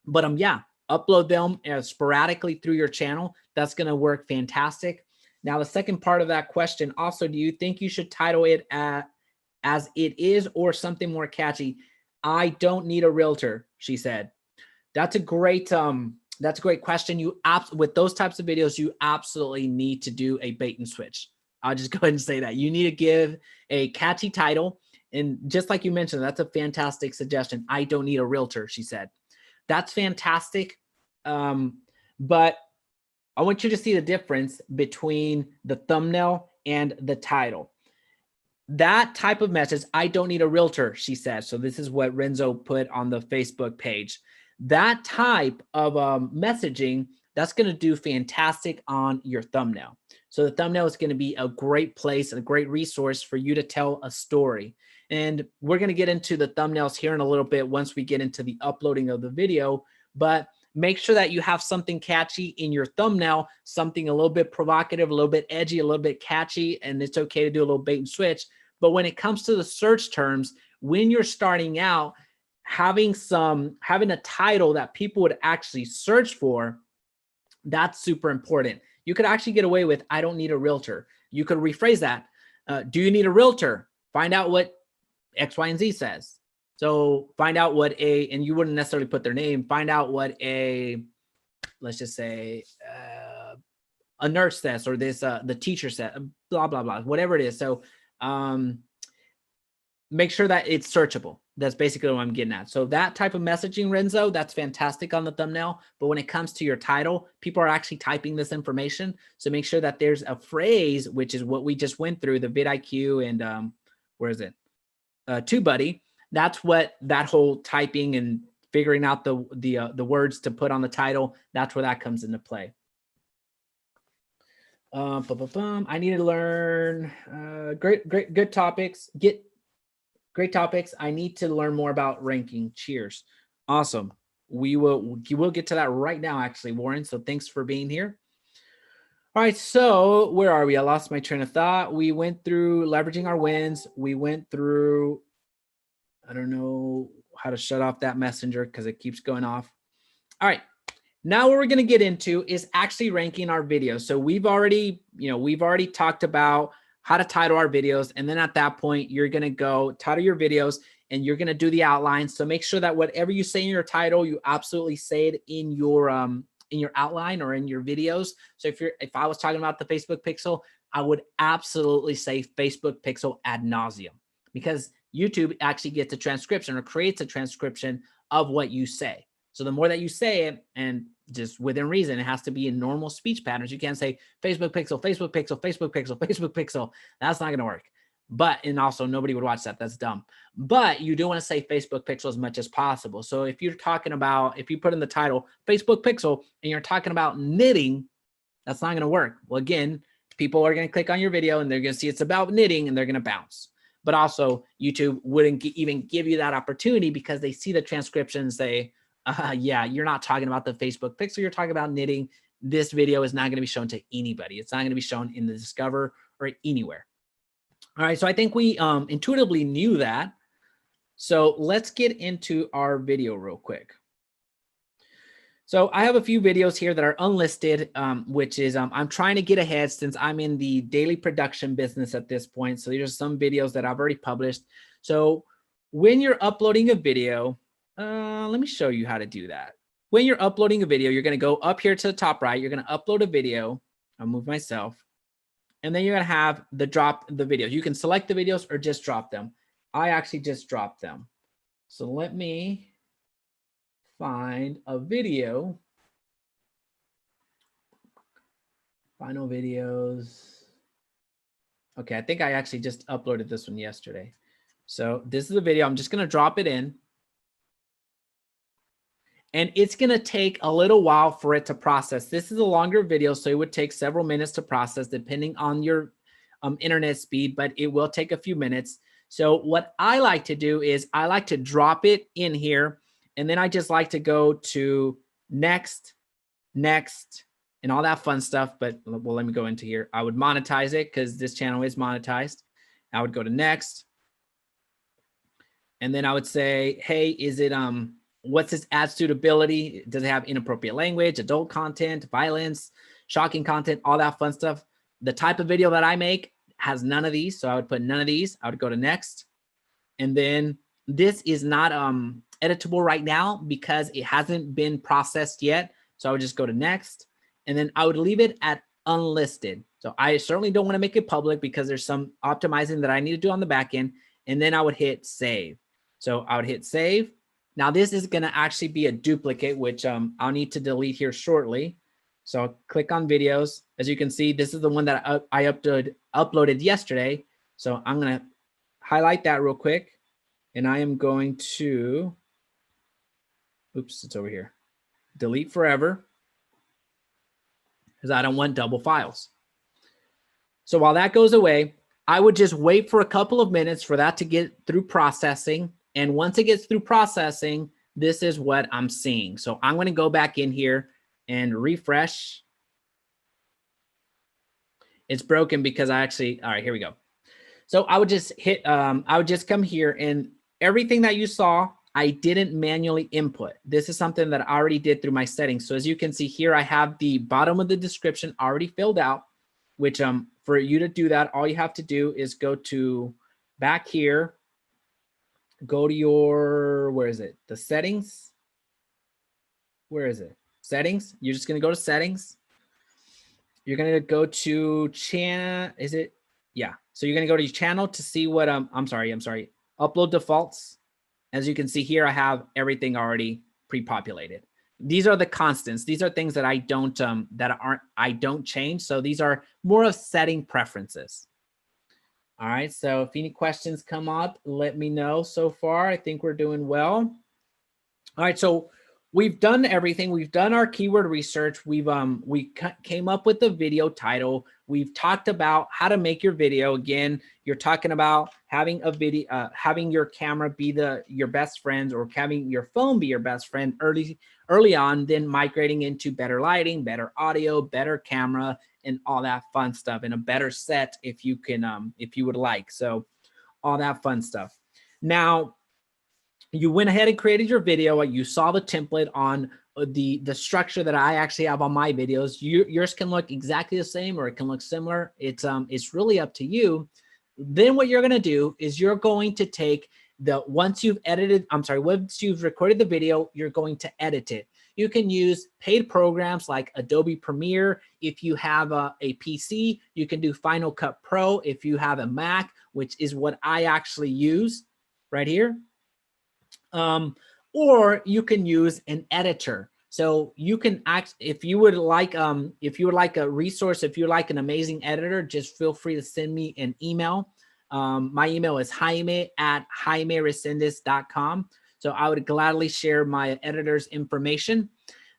But yeah, upload them sporadically through your channel. That's going to work fantastic. Now, the second part of that question also, do you think you should title it as it is or something more catchy? I don't need a realtor, she said. That's a great question. With those types of videos, you absolutely need to do a bait and switch. I'll just go ahead and say that. You need to give a catchy title. And just like you mentioned, that's a fantastic suggestion. I don't need a realtor, she said. That's fantastic. But I want you to see the difference between the thumbnail and the title. That type of message, I don't need a realtor, she said. So this is what Renzo put on the Facebook page. That type of messaging, that's going to do fantastic on your thumbnail. So the thumbnail is going to be a great place and a great resource for you to tell a story. And we're going to get into the thumbnails here in a little bit once we get into the uploading of the video. But make sure that you have something catchy in your thumbnail, something a little bit provocative, a little bit edgy, a little bit catchy, and it's okay to do a little bait and switch. But when it comes to the search terms, when you're starting out, having a title that people would actually search for, that's super important. You could actually get away with, I don't need a realtor. You could rephrase that. Do you need a realtor? Find out what X, Y, and Z says. So find out what and you wouldn't necessarily put their name, find out what let's just say a nurse says, or the teacher said, blah, blah, blah, whatever it is. So make sure that it's searchable. That's basically what I'm getting at. So that type of messaging, Renzo, that's fantastic on the thumbnail. But when it comes to your title, people are actually typing this information. So make sure that there's a phrase, which is what we just went through, the VidIQ and where is it? TubeBuddy. That's what that whole typing and figuring out the words to put on the title, that's where that comes into play. I need to learn good topics. Great topics. I need to learn more about ranking. Cheers. Awesome. We will get to that right now, actually, Warren. So thanks for being here. All right. So where are we? I lost my train of thought. We went through leveraging our wins. We went through, I don't know how to shut off that messenger because it keeps going off. All right. Now what we're going to get into is actually ranking our videos. So we've already talked about how to title our videos. And then at that point, you're going to go title your videos and you're going to do the outline. So make sure that whatever you say in your title, you absolutely say it in your outline or in your videos. So if I was talking about the Facebook pixel, I would absolutely say Facebook pixel ad nauseum, because YouTube actually gets a transcription or creates a transcription of what you say. So the more that you say it, and just within reason, it has to be in normal speech patterns. You can't say Facebook pixel, Facebook pixel, Facebook pixel, Facebook pixel. That's not going to work. And also nobody would watch that. That's dumb. But you do want to say Facebook pixel as much as possible. So if you're talking about, if you put in the title Facebook pixel and you're talking about knitting, that's not going to work. Well, again, people are going to click on your video and they're going to see it's about knitting and they're going to bounce. But also YouTube wouldn't even give you that opportunity because they see the transcription and say, yeah, you're not talking about the Facebook pixel. You're talking about knitting. This video is not going to be shown to anybody. It's not going to be shown in the Discover or anywhere. All right. So I think we intuitively knew that. So let's get into our video real quick. So I have a few videos here that are unlisted, which is I'm trying to get ahead since I'm in the daily production business at this point. So these are some videos that I've already published. So when you're uploading a video, let me show you how to do that. When you're uploading a video, you're going to go up here to the top right. You're going to upload a video. I'll move myself. And then you're going to have drop the videos. You can select the videos or just drop them. I actually just dropped them. So let me find a video. Final videos. Okay, I think I actually just uploaded this one yesterday. So this is the video. I'm just going to drop it in. And it's going to take a little while for it to process. This is a longer video, so it would take several minutes to process depending on your internet speed, but it will take a few minutes. So what I like to do is I like to drop it in here And then I just like to go to next, next, and all that fun stuff. But well, let me go into here. I would monetize it because this channel is monetized. I would go to next. And then I would say, hey, is it, what's its ad suitability? Does it have inappropriate language, adult content, violence, shocking content, all that fun stuff? The type of video that I make has none of these. So I would put none of these. I would go to next. And then this is not editable right now because it hasn't been processed yet. So I would just go to next. And then I would leave it at unlisted. So I certainly don't want to make it public because there's some optimizing that I need to do on the back end. And then I would hit save. So I would hit save. Now this is going to actually be a duplicate, which I'll need to delete here shortly. So I'll click on videos. As you can see, this is the one that I uploaded yesterday. So I'm going to highlight that real quick. And I am going to, oops, it's over here. Delete forever. Because I don't want double files. So while that goes away, I would just wait for a couple of minutes for that to get through processing. And once it gets through processing, this is what I'm seeing. So I'm going to go back in here and refresh. It's broken because I actually, all right, here we go. So I would just hit, I would just come here and everything that you saw, I didn't manually input. This is something that I already did through my settings. So as you can see here, I have the bottom of the description already filled out, which for you to do that, all you have to do is go to back here, go to your, where is it? The settings. Where is it? Settings. You're just going to go to settings. You're going to go to channel. Is it? Yeah. So you're going to go to your channel to see what, I'm sorry. Upload defaults. As you can see here, I have everything already pre-populated. These are the constants. These are things that I don't, I don't change. So these are more of setting preferences. All right. So if any questions come up, let me know. So far, I think we're doing well. All right. So we've done everything. We've done our keyword research. We came up with the video title. We've talked about how to make your video. Again, you're talking about having a video, having your camera be your best friend, or having your phone be your best friend early on, then migrating into better lighting, better audio, better camera, and all that fun stuff, and a better set if you can, if you would like. So all that fun stuff. Now, you went ahead and created your video. You saw the template on the structure that I actually have on my videos. Yours can look exactly the same, or it can look similar. It's really up to you. Then what you're going to do is you're going to take once you've recorded the video, you're going to edit it. You can use paid programs like Adobe Premiere. If you have a PC, you can do Final Cut Pro. If you have a Mac, which is what I actually use right here. Or you can use an editor. So you can if you would like a resource, if you're like an amazing editor, just feel free to send me an email. My email is jaime@jaimeresendiz.com. So I would gladly share my editor's information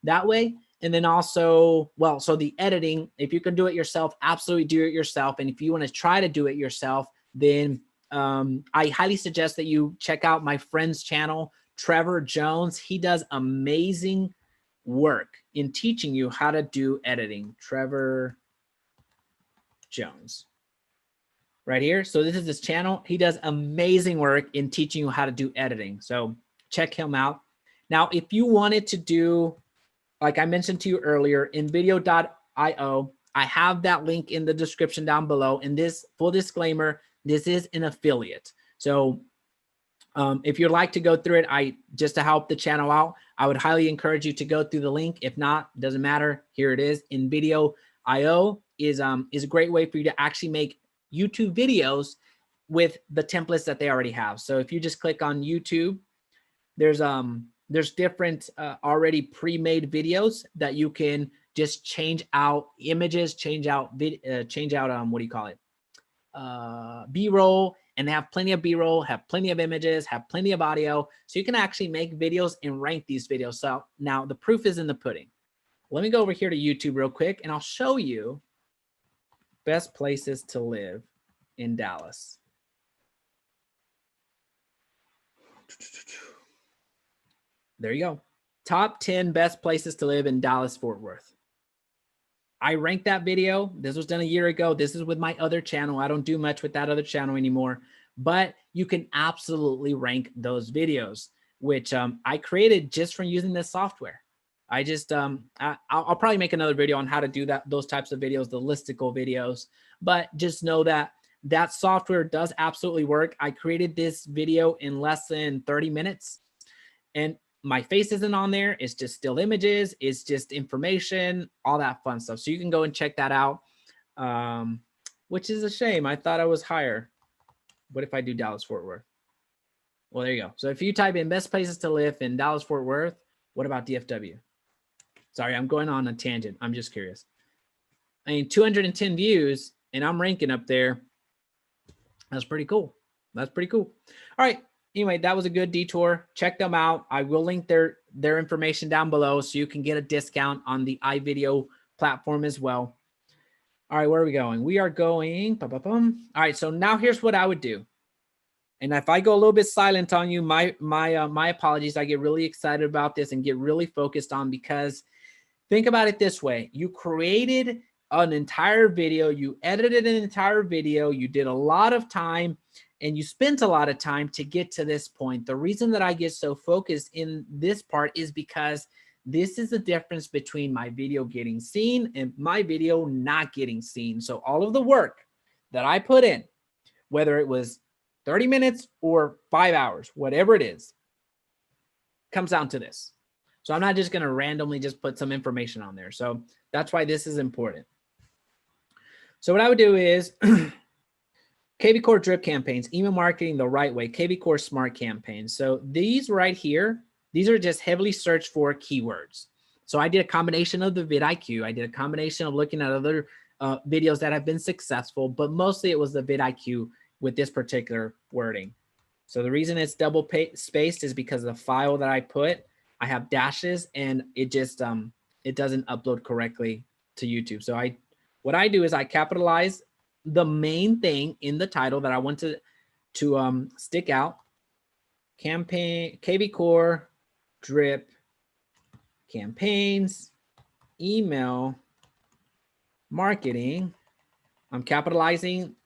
that way. And then also, well, so the editing, if you can do it yourself, absolutely do it yourself. And if you want to try to do it yourself, then I highly suggest that you check out my friend's channel, Trevor Jones. He does amazing work in teaching you how to do editing. Trevor Jones. Right here. So this is his channel. He does amazing work in teaching you how to do editing. So check him out. Now, if you wanted to do, like I mentioned to you earlier, InVideo.io, I have that link in the description down below. And this, full disclaimer, this is an affiliate. So if you'd like to go through it, just to help the channel out, I would highly encourage you to go through the link. If not, doesn't matter. Here it is. InVideo.io is a great way for you to actually make YouTube videos with the templates that they already have. So if you just click on YouTube, there's different already pre-made videos that you can just change out images, change out what do you call it? B-roll, and they have plenty of B-roll, have plenty of images, have plenty of audio. So you can actually make videos and rank these videos. So now the proof is in the pudding. Let me go over here to YouTube real quick and I'll show you best places to live in Dallas. There you go. Top 10 best places to live in Dallas-Fort Worth. I ranked that video. This was done a year ago. This is with my other channel. I don't do much with that other channel anymore, but you can absolutely rank those videos, which I created just from using this software. I just, I'll probably make another video on how to do that, those types of videos, the listicle videos, but just know that that software does absolutely work. I created this video in less than 30 minutes and my face isn't on there. It's just still images. It's just information, all that fun stuff. So you can go and check that out, which is a shame. I thought I was higher. What if I do Dallas-Fort Worth? Well, there you go. So if you type in best places to live in Dallas-Fort Worth, what about DFW? Sorry, I'm going on a tangent. I'm just curious. I mean, 210 views and I'm ranking up there. That's pretty cool. That's pretty cool. All right. Anyway, that was a good detour. Check them out. I will link their information down below so you can get a discount on the iVideo platform as well. All right, where are we going? We are going. All right, so now here's what I would do. And if I go a little bit silent on you, my apologies. I get really excited about this and get really focused on, because think about it this way. You created an entire video. You edited an entire video. You did a lot of time. And you spent a lot of time to get to this point. The reason that I get so focused in this part is because this is the difference between my video getting seen and my video not getting seen. So all of the work that I put in, whether it was 30 minutes or 5 hours, whatever it is, comes down to this. So I'm not just going to randomly just put some information on there. So that's why this is important. So what I would do is KV Core drip campaigns, email marketing the right way, KV Core smart campaigns. So these right here, these are just heavily searched for keywords. So I did a combination of the VidIQ. I did a combination of looking at other videos that have been successful, but mostly it was the VidIQ with this particular wording. So the reason it's double spaced is because of the file that I put, I have dashes and it just, it doesn't upload correctly to YouTube. So what I do is I capitalize the main thing in the title that I want to stick out. Campaign, KV Core, drip, campaigns, email, marketing. I'm capitalizing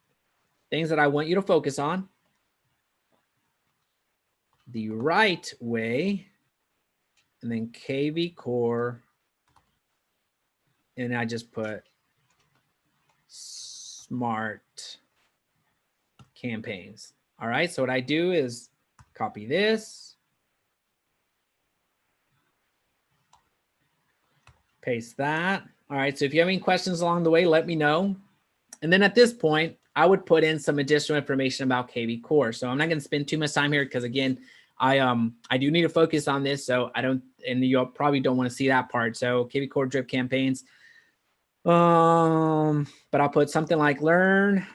things that I want you to focus on. The right way, and then KV Core, and I just put smart campaigns. All right, so what I do is copy this, paste that. All right, so if you have any questions along the way, let me know. And then at this point, I would put in some additional information about KV Core. So I'm not going to spend too much time here because again, I do need to focus on this. So I don't, and you probably don't want to see that part. So KV Core drip campaigns. But I'll put something like learn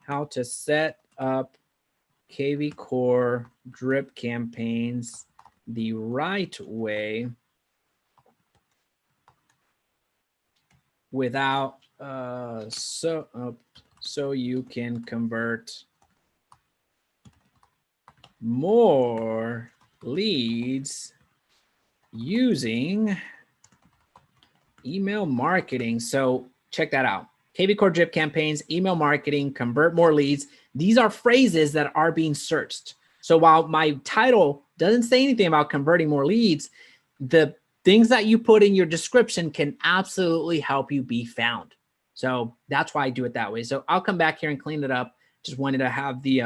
how to set up KV Core drip campaigns the right way without so you can convert more leads using email marketing. So check that out. KV Core drip campaigns, email marketing, convert more leads. These are phrases that are being searched. So while my title doesn't say anything about converting more leads, the things that you put in your description can absolutely help you be found. So that's why I do it that way. So I'll come back here and clean it up. Just wanted to have the,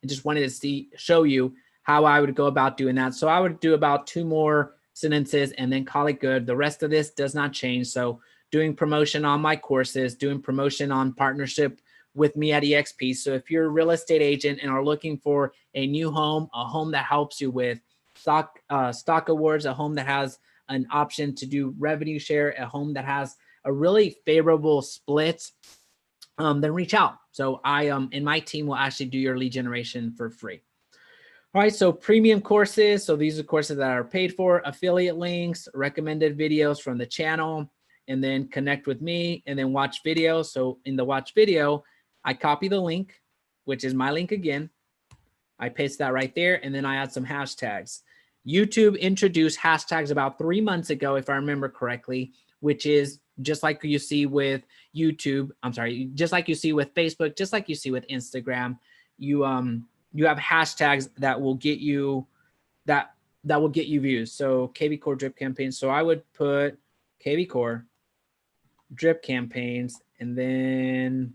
just wanted to show you how I would go about doing that. So I would do about 2 more sentences and then call it good. The rest of this does not change. So doing promotion on my courses, doing promotion on partnership with me at EXP. So if you're a real estate agent and are looking for a new home, a home that helps you with stock awards, a home that has an option to do revenue share, a home that has a really favorable split, then reach out. So I and my team will actually do your lead generation for free. All right, so premium courses. So these are courses that are paid for, affiliate links, recommended videos from the channel, and then connect with me and then watch video. So in the watch video, I copy the link, which is my link again. I paste that right there, and then I add some hashtags. YouTube introduced hashtags about 3 months ago, if I remember correctly, which is just like you see with YouTube. I'm sorry, just like you see with Facebook, just like you see with Instagram. You have hashtags that will get you that will get you views. So KV Core drip campaigns. So I would put KV Core drip campaigns and then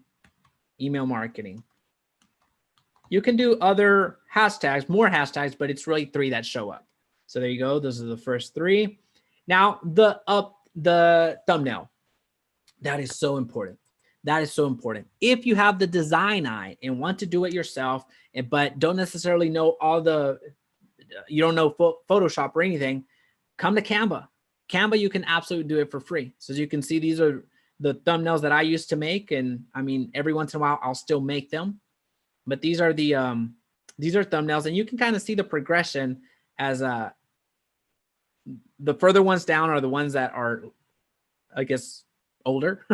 email marketing. You can do other hashtags, more hashtags, but it's really 3 that show up. So there you go. Those are the first 3. Now the thumbnail. That is so important. That is so important. If you have the design eye and want to do it yourself, but don't necessarily know all the, you don't know Photoshop or anything, come to Canva. Canva, you can absolutely do it for free. So as you can see, these are the thumbnails that I used to make. And I mean, every once in a while, I'll still make them. But these are the thumbnails, and you can kind of see the progression as the further ones down are the ones that are, I guess, older.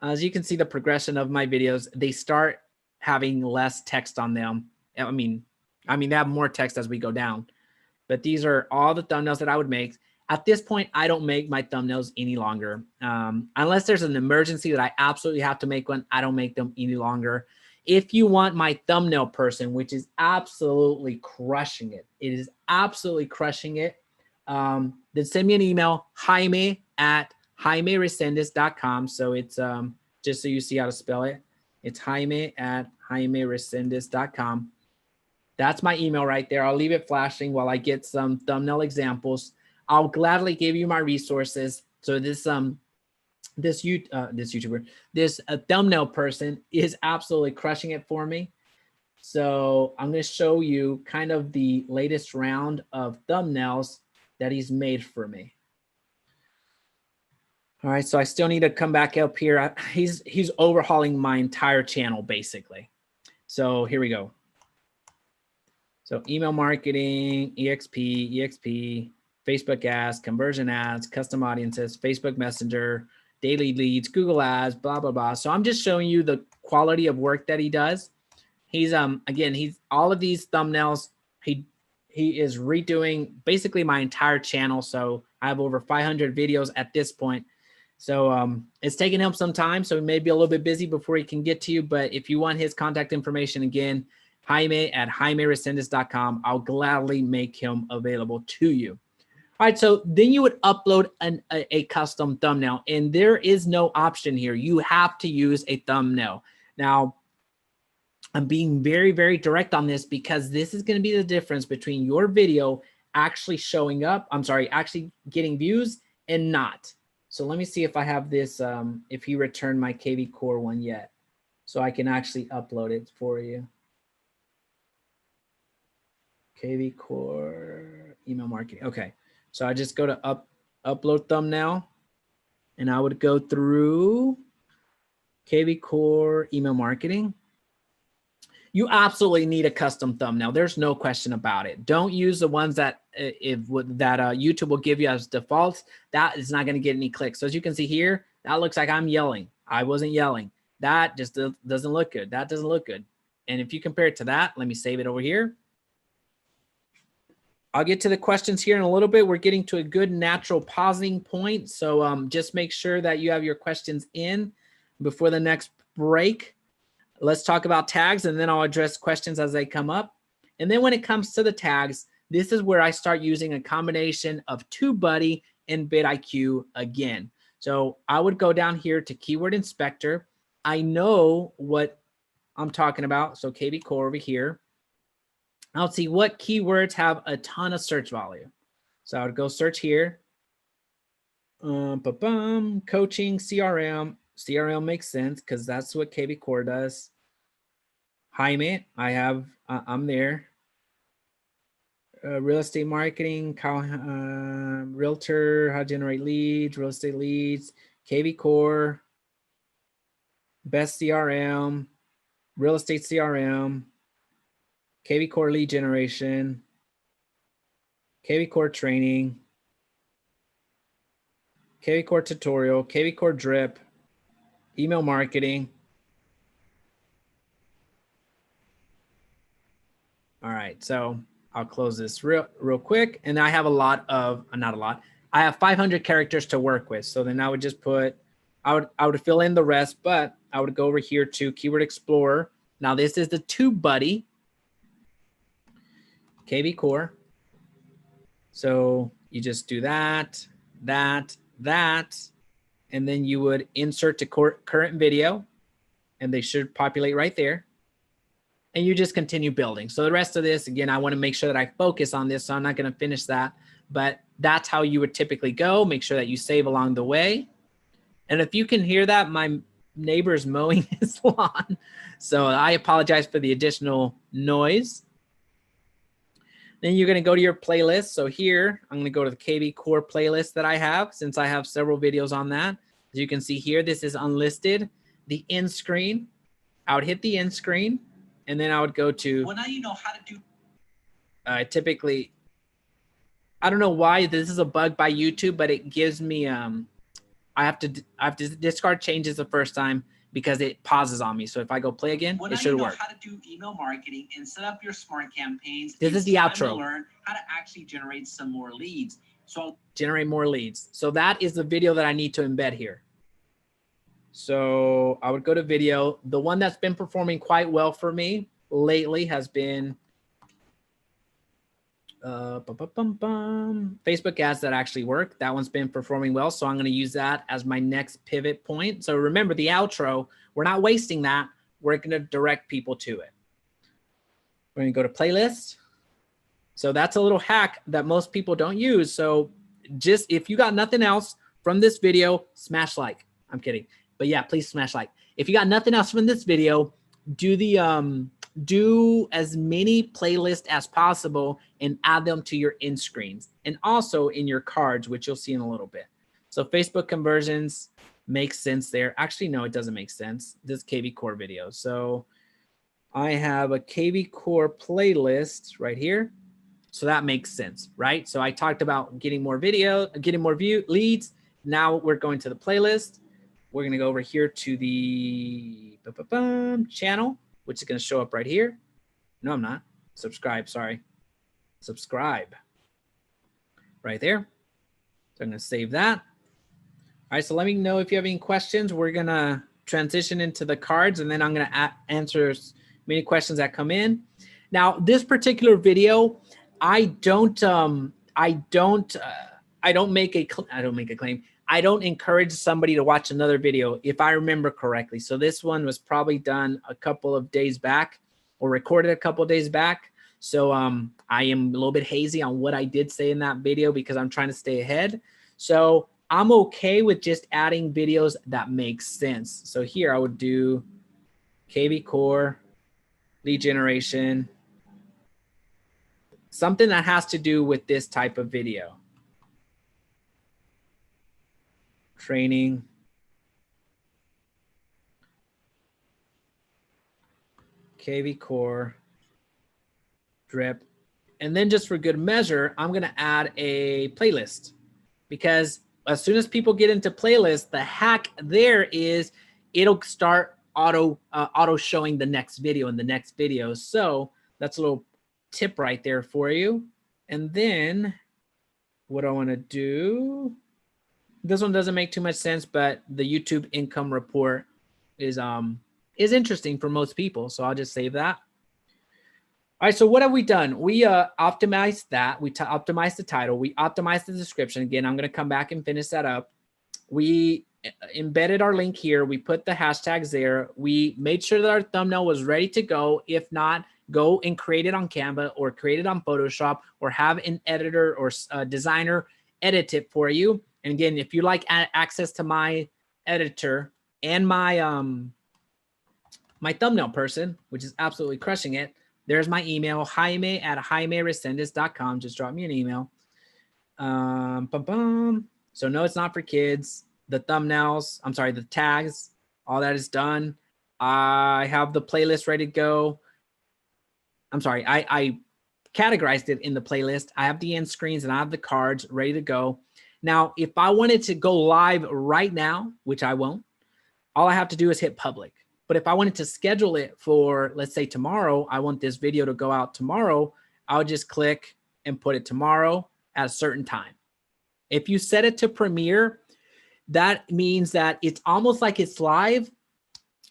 As you can see the progression of my videos, they start having less text on them. I mean, they have more text as we go down. But these are all the thumbnails that I would make. At this point, I don't make my thumbnails any longer. Unless there's an emergency that I absolutely have to make one, I don't make them any longer. If you want my thumbnail person, which is absolutely crushing it, it is absolutely crushing it, then send me an email, Jaime@JaimeResendiz.com. So it's just so you see how to spell it. It's Jaime@JaimeResendiz.com. That's my email right there. I'll leave it flashing while I get some thumbnail examples. I'll gladly give you my resources. So this thumbnail person is absolutely crushing it for me. So I'm going to show you kind of the latest round of thumbnails that he's made for me. All right, so I still need to come back up here. He's overhauling my entire channel basically. So here we go. So email marketing, EXP, Facebook ads, conversion ads, custom audiences, Facebook Messenger, daily leads, Google ads, blah, blah, blah. So I'm just showing you the quality of work that he does. He's, again, he's all of these thumbnails. He is redoing basically my entire channel. So I have over 500 videos at this point. So it's taking him some time. So he may be a little bit busy before he can get to you. But if you want his contact information, again, Jaime@JaimeResendiz.com. I'll gladly make him available to you. All right, so then you would upload a custom thumbnail, and there is no option here. You have to use a thumbnail. Now, I'm being very, very direct on this because this is going to be the difference between your video actually showing up, actually getting views and not. So let me see if I have this, if he returned my KV Core one yet, so I can actually upload it for you. KV Core email marketing. Okay. So I just go to upload thumbnail, and I would go through KV Core email marketing. You absolutely need a custom thumbnail. There's no question about it. Don't use the ones that YouTube will give you as defaults. That is not going to get any clicks. So as you can see here, that looks like I'm yelling. I wasn't yelling. That just doesn't look good. That doesn't look good. And if you compare it to that, let me save it over here. I'll get to the questions here in a little bit. We're getting to a good natural pausing point. So just make sure that you have your questions in before the next break. Let's talk about tags, and then I'll address questions as they come up. And then when it comes to the tags, this is where I start using a combination of TubeBuddy and VidIQ again. So I would go down here to Keyword Inspector. I know what I'm talking about. So KV Core over here. I'll see what keywords have a ton of search volume. So I would go search here. Coaching, CRM. CRM makes sense because that's what KV Core does. Jaime, I'm there. Real estate marketing, realtor, how to generate leads, real estate leads, KV Core, best CRM, real estate CRM, KV Core lead generation, KV Core training, KV Core tutorial, KV Core drip, email marketing. All right, so I'll close this real quick. And I have a lot of, not a lot, I have 500 characters to work with. So then I would just put, I would fill in the rest, but I would go over here to Keyword Explorer. Now this is the TubeBuddy, KV Core. So you just do that, that, and then you would insert to current video, and they should populate right there. And you just continue building. So the rest of this, again, I want to make sure that I focus on this, so I'm not going to finish that, but that's how you would typically go. Make sure that you save along the way. And if you can hear that, my neighbor's mowing his lawn. So I apologize for the additional noise. Then you're going to go to your playlist. So here, I'm going to go to the KV Core playlist that I have, since I have several videos on that. As you can see here, this is unlisted. The end screen, I would hit the end screen, and then I would go to, well, now you know how to do. Typically, I don't know why this is a bug by YouTube, but it gives me, I have to discard changes the first time because it pauses on me. So if I go play again, it should work. How to do email marketing and set up your smart campaigns. This is the outro. To learn how to actually generate some more leads. So generate more leads. So that is the video that I need to embed here. So I would go to video. The one that's been performing quite well for me lately has been Facebook ads that actually work. That one's been performing well. So I'm going to use that as my next pivot point. So remember the outro, we're not wasting that. We're going to direct people to it. We're going to go to playlist. So that's a little hack that most people don't use. So just if you got nothing else from this video, smash like. I'm kidding. But yeah, please smash like. If you got nothing else from this video, do the do as many playlists as possible and add them to your end screens and also in your cards, which you'll see in a little bit. So Facebook conversions makes sense there. Actually, no, it doesn't make sense. This KV Core video. So I have a KV Core playlist right here. So that makes sense, right? So I talked about getting more video, getting more leads. Now we're going to the playlist. We're going to go over here to the channel, which is going to show up right here. No, I'm not. Subscribe, sorry. Subscribe. Right there. So I'm going to save that. All right, so let me know if you have any questions. We're going to transition into the cards, and then I'm going to answer as many questions that come in. Now, this particular video, I don't make a claim. I don't encourage somebody to watch another video, if I remember correctly. So this one was probably done a couple of days back or recorded a couple of days back. So I am a little bit hazy on what I did say in that video because I'm trying to stay ahead. So I'm okay with just adding videos that make sense. So here I would do KV Core, lead generation, something that has to do with this type of video. Training, KV Core, drip, and then just for good measure, I'm going to add a playlist, because as soon as people get into playlist, the hack there is it'll start auto showing the next video and the next video. So that's a little tip right there for you. And then what I want to do. This one doesn't make too much sense, but the YouTube income report is interesting for most people. So I'll just save that. All right, so what have we done? We optimized that. We optimized the title. We optimized the description. Again, I'm going to come back and finish that up. We embedded our link here. We put the hashtags there. We made sure that our thumbnail was ready to go. If not, go and create it on Canva or create it on Photoshop or have an editor or designer edit it for you. And again, if you like access to my editor and my my thumbnail person, which is absolutely crushing it, there's my email, Jaime@JaimeResendiz.com. Just drop me an email. So no, it's not for kids. The thumbnails, I'm sorry, the tags, all that is done. I have the playlist ready to go. I'm sorry, I categorized it in the playlist. I have the end screens and I have the cards ready to go. Now, if I wanted to go live right now, which I won't, all I have to do is hit public. But if I wanted to schedule it for, let's say tomorrow, I want this video to go out tomorrow, I would just click and put it tomorrow at a certain time. If you set it to premiere, that means that it's almost like it's live,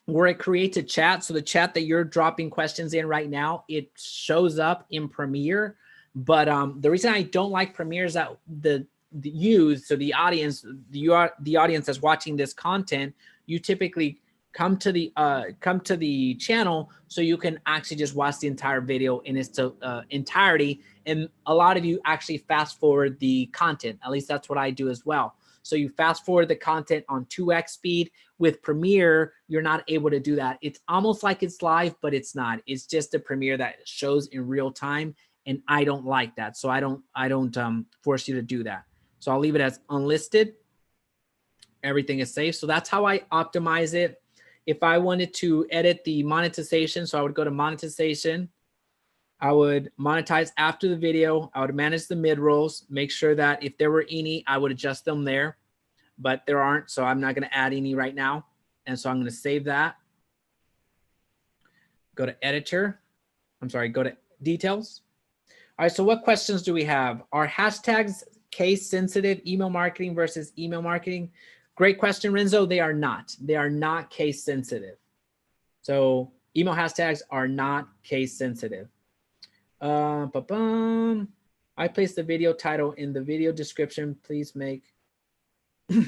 where it creates a chat. So the chat that you're dropping questions in right now, it shows up in Premiere. But the reason I don't like Premiere is that the the audience, the audience that's watching this content, you typically come to the channel so you can actually just watch the entire video in its entirety. And a lot of you actually fast forward the content. At least that's what I do as well. So you fast forward the content on 2x speed. With Premiere, you're not able to do that. It's almost like it's live, but it's not. It's just a Premiere that shows in real time, and I don't like that. So I don't force you to do that. So I'll leave it as unlisted. Everything is safe. So that's how I optimize it. If I wanted to edit the monetization, so I would go to monetization. I would monetize after the video. I would manage the mid-rolls, make sure that if there were any, I would adjust them there, but there aren't. So I'm not going to add any right now. And so I'm going to save that. Go to editor. I'm sorry, go to details. All right. So what questions do we have? Are hashtags case sensitive, email marketing versus email marketing? Great question, Renzo. They are not. They are not case sensitive. So email hashtags are not case sensitive. I placed the video title in the video description. Please make. All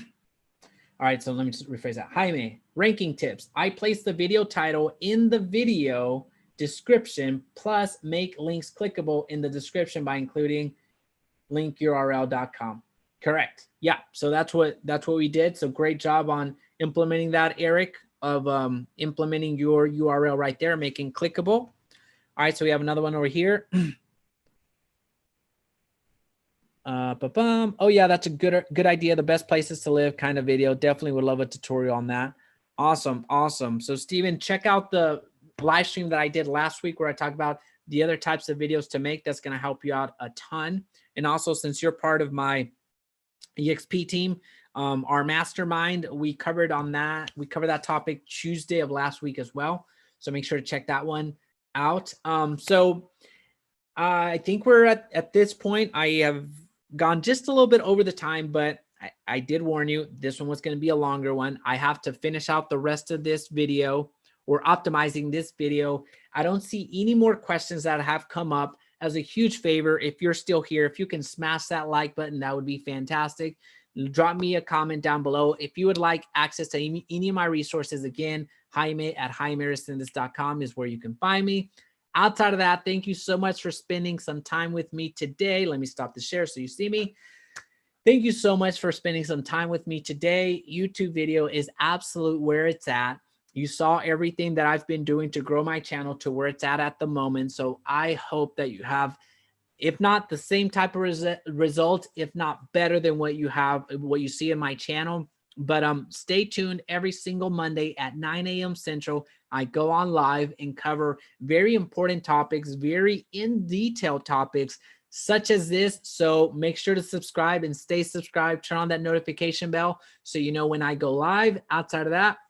right, so let me just rephrase that. Jaime, ranking tips. I placed the video title in the video description, plus make links clickable in the description by including linkurl.com. Correct. Yeah. So that's what we did. So great job on implementing that, Eric, of implementing your URL right there, making clickable. All right, so we have another one over here. Oh yeah, that's a good idea. The best places to live kind of video. Definitely would love a tutorial on that. Awesome, awesome. So Steven, check out the live stream that I did last week where I talked about the other types of videos to make. That's going to help you out a ton. And also, since you're part of my EXP team, our mastermind, we covered that topic Tuesday of last week as well. So make sure to check that one out. So I think we're at this point. I have gone just a little bit over the time, but I did warn you, this one was going to be a longer one. I have to finish out the rest of this video or optimizing this video. I don't see any more questions that have come up. As a huge favor, if you're still here, if you can smash that like button, that would be fantastic. Drop me a comment down below. If you would like access to any of my resources, again, Jaime at JaimeResendiz.com is where you can find me. Outside of that, thank you so much for spending some time with me today. Let me stop the share so you see me. Thank you so much for spending some time with me today. YouTube video is absolute where it's at. You saw everything that I've been doing to grow my channel to where it's at the moment. So I hope that you have, if not the same type of result, if not better than what you see in my channel. But stay tuned every single Monday at 9 a.m. Central. I go on live and cover very important topics, very in detail topics such as this. So make sure to subscribe and stay subscribed. Turn on that notification bell so you know when I go live. Outside of that,